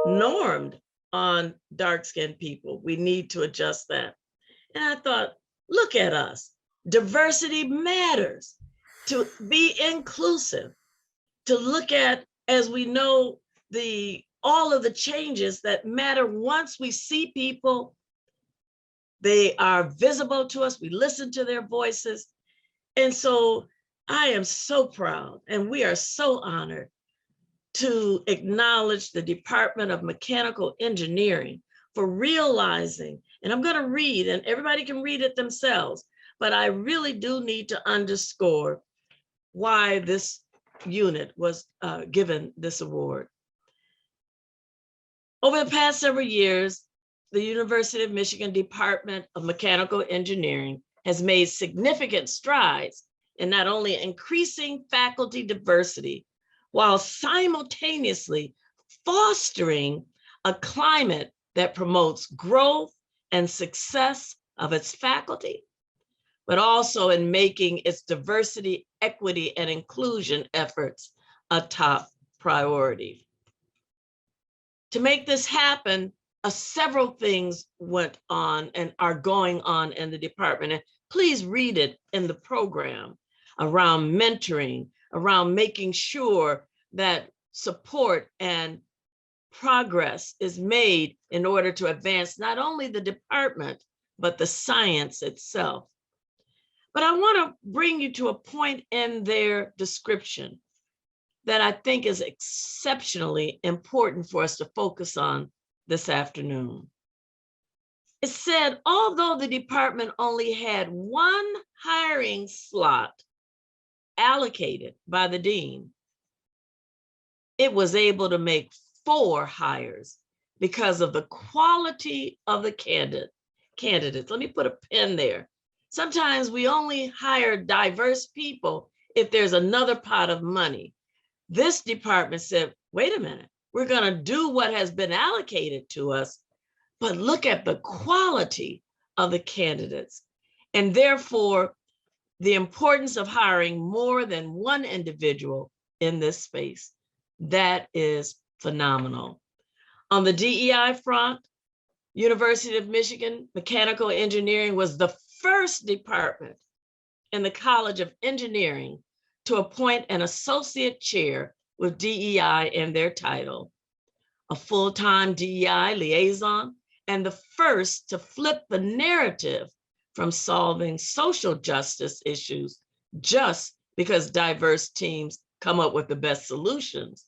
normed on dark-skinned people. We need to adjust that. And I thought, look at us. Diversity matters. To be inclusive, to look at, as we know, all of the changes that matter. Once we see people, they are visible to us. We listen to their voices. And so I am so proud, and we are so honored to acknowledge the Department of Mechanical Engineering for realizing, and I'm going to read, and everybody can read it themselves, but I really do need to underscore why this unit was given this award. Over the past several years, the University of Michigan Department of Mechanical Engineering has made significant strides in not only increasing faculty diversity, while simultaneously fostering a climate that promotes growth and success of its faculty, but also in making its diversity, equity, and inclusion efforts a top priority. To make this happen, several things went on and are going on in the department. And please read it in the program around mentoring, around making sure that support and progress is made in order to advance not only the department, but the science itself. But I want to bring you to a point in their description that I think is exceptionally important for us to focus on this afternoon. It said, although the department only had one hiring slot allocated by the dean, it was able to make 4 hires because of the quality of the candidates. Let me put a pin there. Sometimes we only hire diverse people if there's another pot of money. This department said, wait a minute, we're going to do what has been allocated to us, but look at the quality of the candidates. And therefore, the importance of hiring more than one individual in this space. That is phenomenal. On the DEI front, University of Michigan Mechanical Engineering was the first department in the College of Engineering to appoint an associate chair with DEI in their title, a full-time DEI liaison, and the first to flip the narrative from solving social justice issues just because diverse teams come up with the best solutions,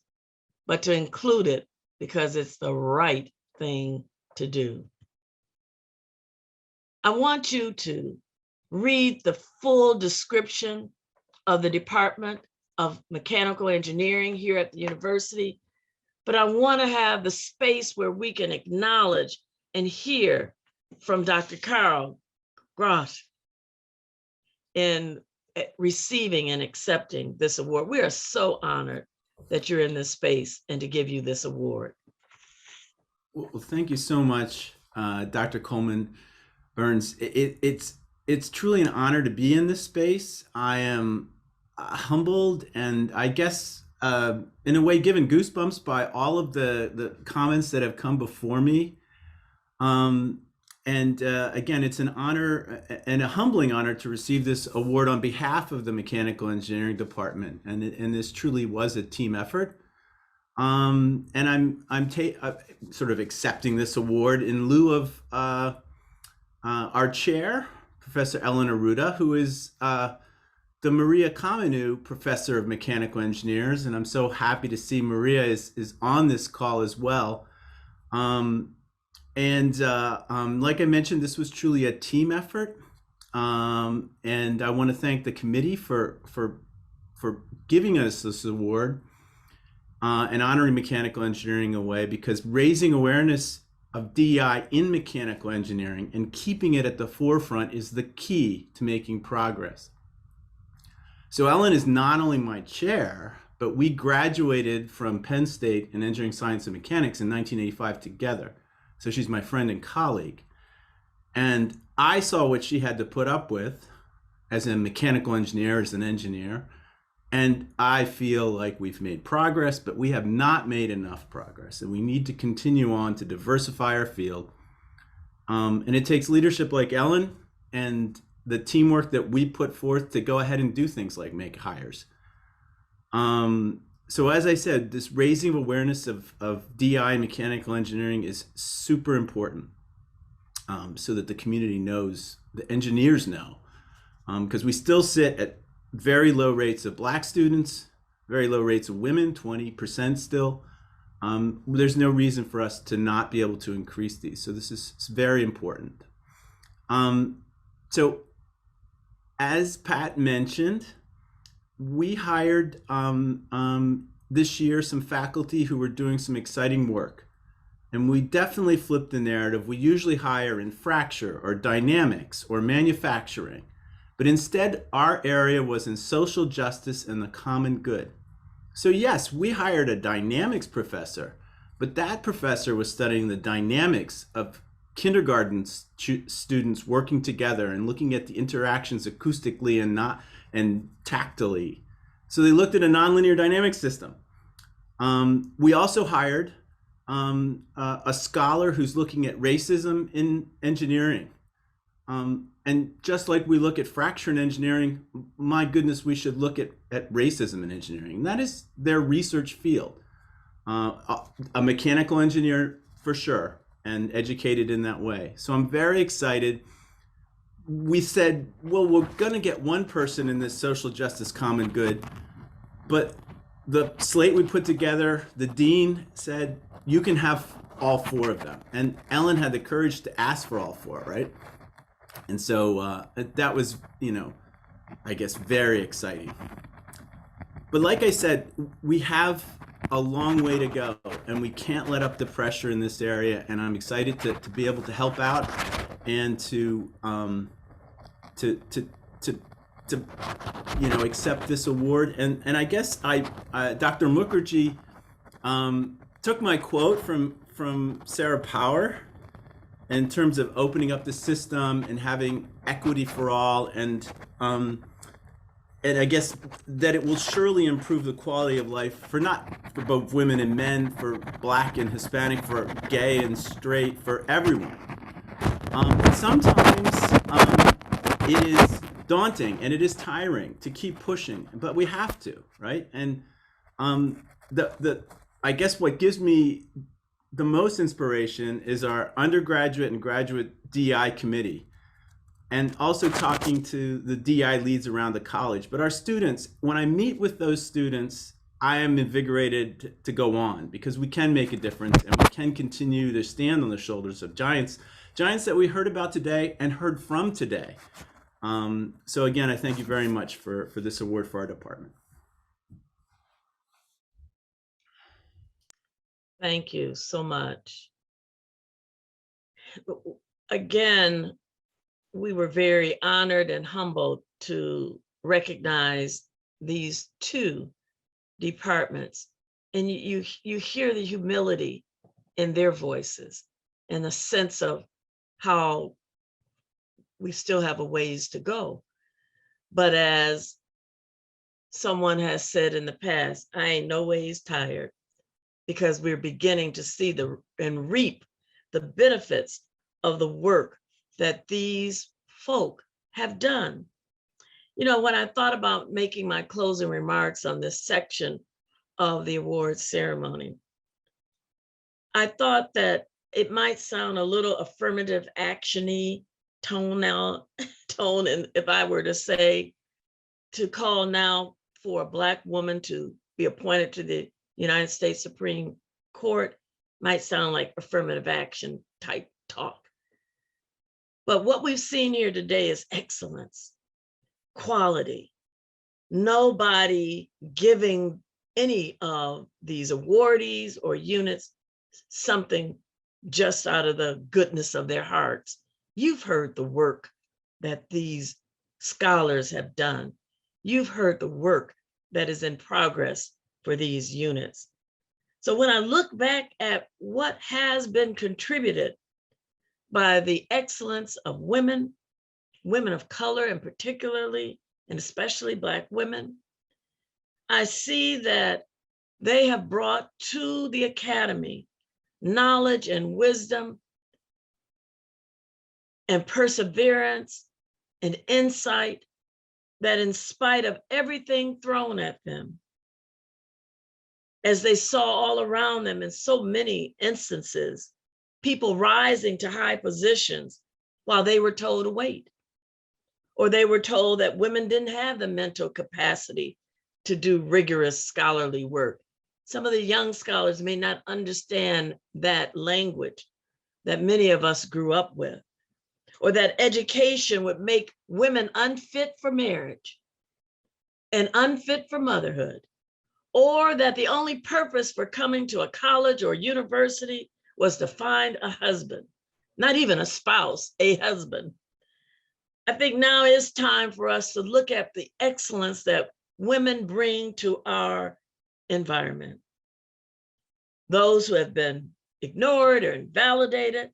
but to include it because it's the right thing to do. I want you to read the full description of the Department of Mechanical Engineering here at the university, but I want to have the space where we can acknowledge and hear from Dr. Carol Gross in receiving and accepting this award. We are so honored that you're in this space and to give you this award. Well, thank you so much, Dr. Coleman Burns. It's truly an honor to be in this space. I am humbled and I guess in a way given goosebumps by all of the comments that have come before me. Again, it's an honor and a humbling honor to receive this award on behalf of the Mechanical Engineering Department. And this truly was a team effort. And I'm sort of accepting this award in lieu of our chair, Professor Eleanor Rhetaugh, who is the Maria Kamenu Professor of Mechanical Engineers. And I'm so happy to see Maria is on this call as well. Like I mentioned, this was truly a team effort. And I want to thank the committee for giving us this award and honoring mechanical engineering away, because raising awareness of DEI in mechanical engineering and keeping it at the forefront is the key to making progress. So Ellen is not only my chair, but we graduated from Penn State in engineering science and mechanics in 1985 together. So she's my friend and colleague. And I saw what she had to put up with as a mechanical engineer, as an engineer. And I feel like we've made progress, but we have not made enough progress. And we need to continue on to diversify our field. And it takes leadership like Ellen and the teamwork that we put forth to go ahead and do things like make hires. So as I said, this raising of awareness of DI mechanical engineering is super important, so that the community knows, the engineers know, because we still sit at very low rates of Black students, very low rates of women, 20% still. There's no reason for us to not be able to increase these. So this is very important. So as Pat mentioned, we hired this year some faculty who were doing some exciting work. And we definitely flipped the narrative. We usually hire in fracture or dynamics or manufacturing. But instead, our area was in social justice and the common good. So yes, we hired a dynamics professor, but that professor was studying the dynamics of kindergarten students working together and looking at the interactions acoustically and tactily. So they looked at a nonlinear dynamic system. We also hired a scholar who's looking at racism in engineering. And just like we look at fracture in engineering, my goodness, we should look at racism in engineering. And that is their research field. A mechanical engineer for sure, and educated in that way. So I'm very excited. We said, well, we're gonna get one person in this social justice common good, but the slate we put together, the dean said, you can have all four of them. And Ellen had the courage to ask for all four, right? And so that was, I guess, very exciting. But like I said, we have a long way to go, and we can't let up the pressure in this area. And I'm excited to be able to help out and to accept this award. And I guess Dr. Mukherjee took my quote from Sarah Power in terms of opening up the system and having equity for all, and I guess that it will surely improve the quality of life for both women and men, for Black and Hispanic, for gay and straight, for everyone. Sometimes it is daunting and it is tiring to keep pushing, but we have to, right? And I guess what gives me the most inspiration is our undergraduate and graduate DI committee, and also talking to the DI leads around the college. But our students, when I meet with those students, I am invigorated to go on, because we can make a difference and we can continue to stand on the shoulders of giants that we heard about today and heard from today. So again, I thank you very much for this award for our department. Thank you so much. Again, we were very honored and humbled to recognize these two departments. And you hear the humility in their voices and a sense of how we still have a ways to go. But as someone has said in the past, I ain't no ways tired, because we're beginning to see and reap the benefits of the work that these folk have done. When I thought about making my closing remarks on this section of the awards ceremony, I thought that it might sound a little affirmative action-y tone, and if I were to say, to call now for a Black woman to be appointed to the United States Supreme Court might sound like affirmative action type talk. But what we've seen here today is excellence, quality. Nobody giving any of these awardees or units something just out of the goodness of their hearts. You've heard the work that these scholars have done. You've heard the work that is in progress for these units. So when I look back at what has been contributed by the excellence of women of color, and particularly and especially Black women, I see that they have brought to the Academy knowledge and wisdom and perseverance and insight that, in spite of everything thrown at them, as they saw all around them in so many instances, people rising to high positions while they were told to wait, or they were told that women didn't have the mental capacity to do rigorous scholarly work. Some of the young scholars may not understand that language that many of us grew up with, or that education would make women unfit for marriage and unfit for motherhood, or that the only purpose for coming to a college or university was to find a husband, not even a spouse, a husband. I think now is time for us to look at the excellence that women bring to our environment. Those who have been ignored or invalidated,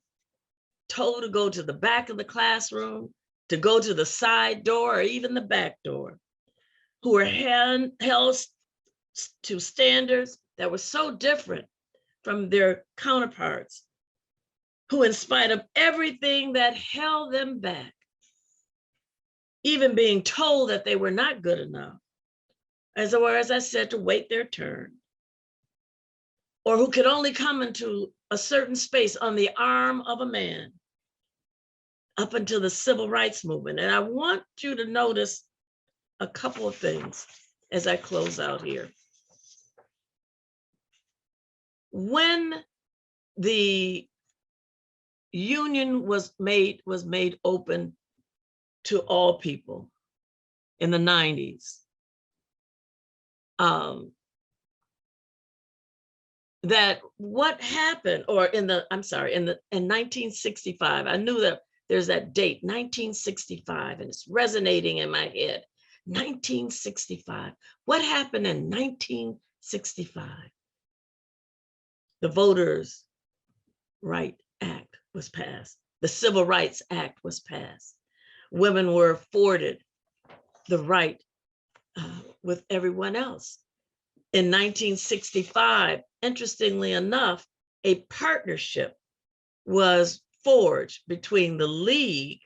told to go to the back of the classroom, to go to the side door or even the back door, who were held to standards that were so different from their counterparts, who in spite of everything that held them back, even being told that they were not good enough, as I said, to wait their turn, or who could only come into a certain space on the arm of a man, up until the civil rights movement. And I want you to notice a couple of things as I close out here. When the union was made open to all people in the 90s, that what happened, or in 1965, I knew that there's that date, 1965, and it's resonating in my head. 1965. What happened in 1965? The Voters' Right Act was passed. The Civil Rights Act was passed. Women were afforded the right with everyone else. In 1965, interestingly enough, a partnership was forged between the League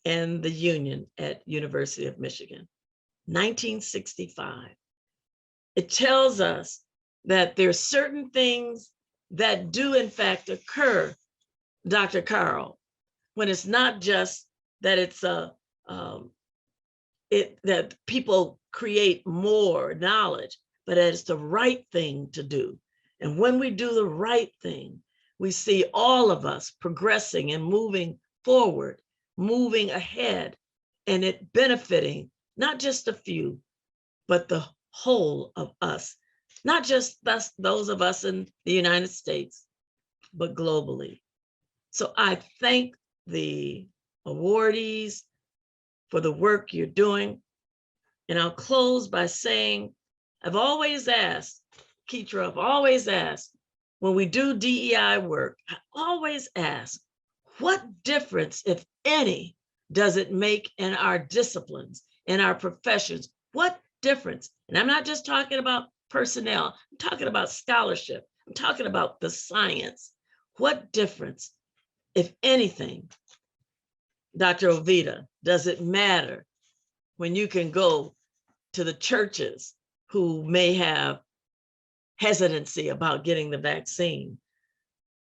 and the union at University of Michigan. 1965. It tells us that there's certain things that do in fact occur, Dr. Carl, when it's not just that it's that people create more knowledge, but that it's the right thing to do. And when we do the right thing, we see all of us progressing and moving forward, moving ahead, and it benefiting not just a few, but the whole of us, not just those of us in the United States, but globally. So I thank the awardees for the work you're doing. And I'll close by saying, I've always asked, Keitra, I've always asked, when we do DEI work, I always ask, what difference, if any, does it make in our disciplines, in our professions? What difference? And I'm not just talking about personnel, I'm talking about scholarship, I'm talking about the science. What difference, if anything, Dr. Ovita, does it matter when you can go to the churches who may have hesitancy about getting the vaccine?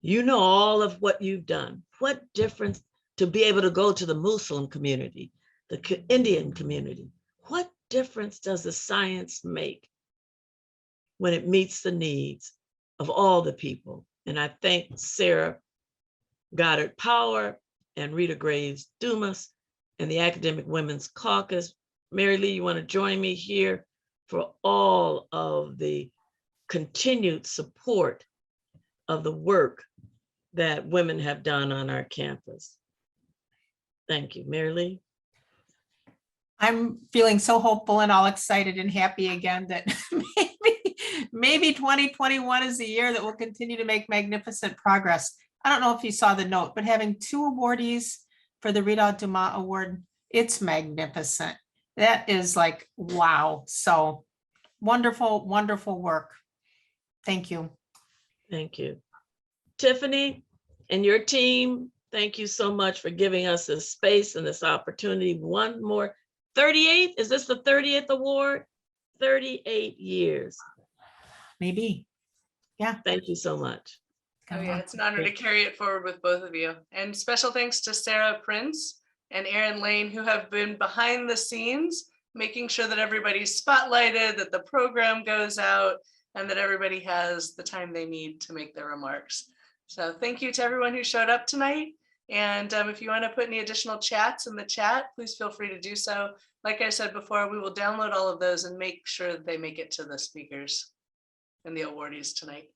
You know all of what you've done. What difference to be able to go to the Muslim community, the Indian community? What difference does the science make when it meets the needs of all the people? And I thank Sarah Goddard Power and Rhetaugh Graves Dumas and the Academic Women's Caucus. Mary Lee, you want to join me here for all of the continued support of the work that women have done on our campus. Thank you, Mary Lee. I'm feeling so hopeful and all excited and happy again that maybe 2021 is the year that we'll continue to make magnificent progress. I don't know if you saw the note, but having 2 awardees for the Rhetaugh Dumas Award, it's magnificent. That is like, wow. So wonderful, wonderful work. Thank you. Thank you. Tiffany and your team, thank you so much for giving us this space and this opportunity. One more, 38, is this the 30th award? 38 years. Maybe, yeah. Thank you so much. Oh yeah, it's an honor to carry it forward with both of you. And special thanks to Sarah Prince and Erin Lane, who have been behind the scenes, making sure that everybody's spotlighted, that the program goes out, and that everybody has the time they need to make their remarks. So thank you to everyone who showed up tonight. And if you want to put any additional chats in the chat, please feel free to do so. Like I said before, we will download all of those and make sure that they make it to the speakers and the awardees tonight.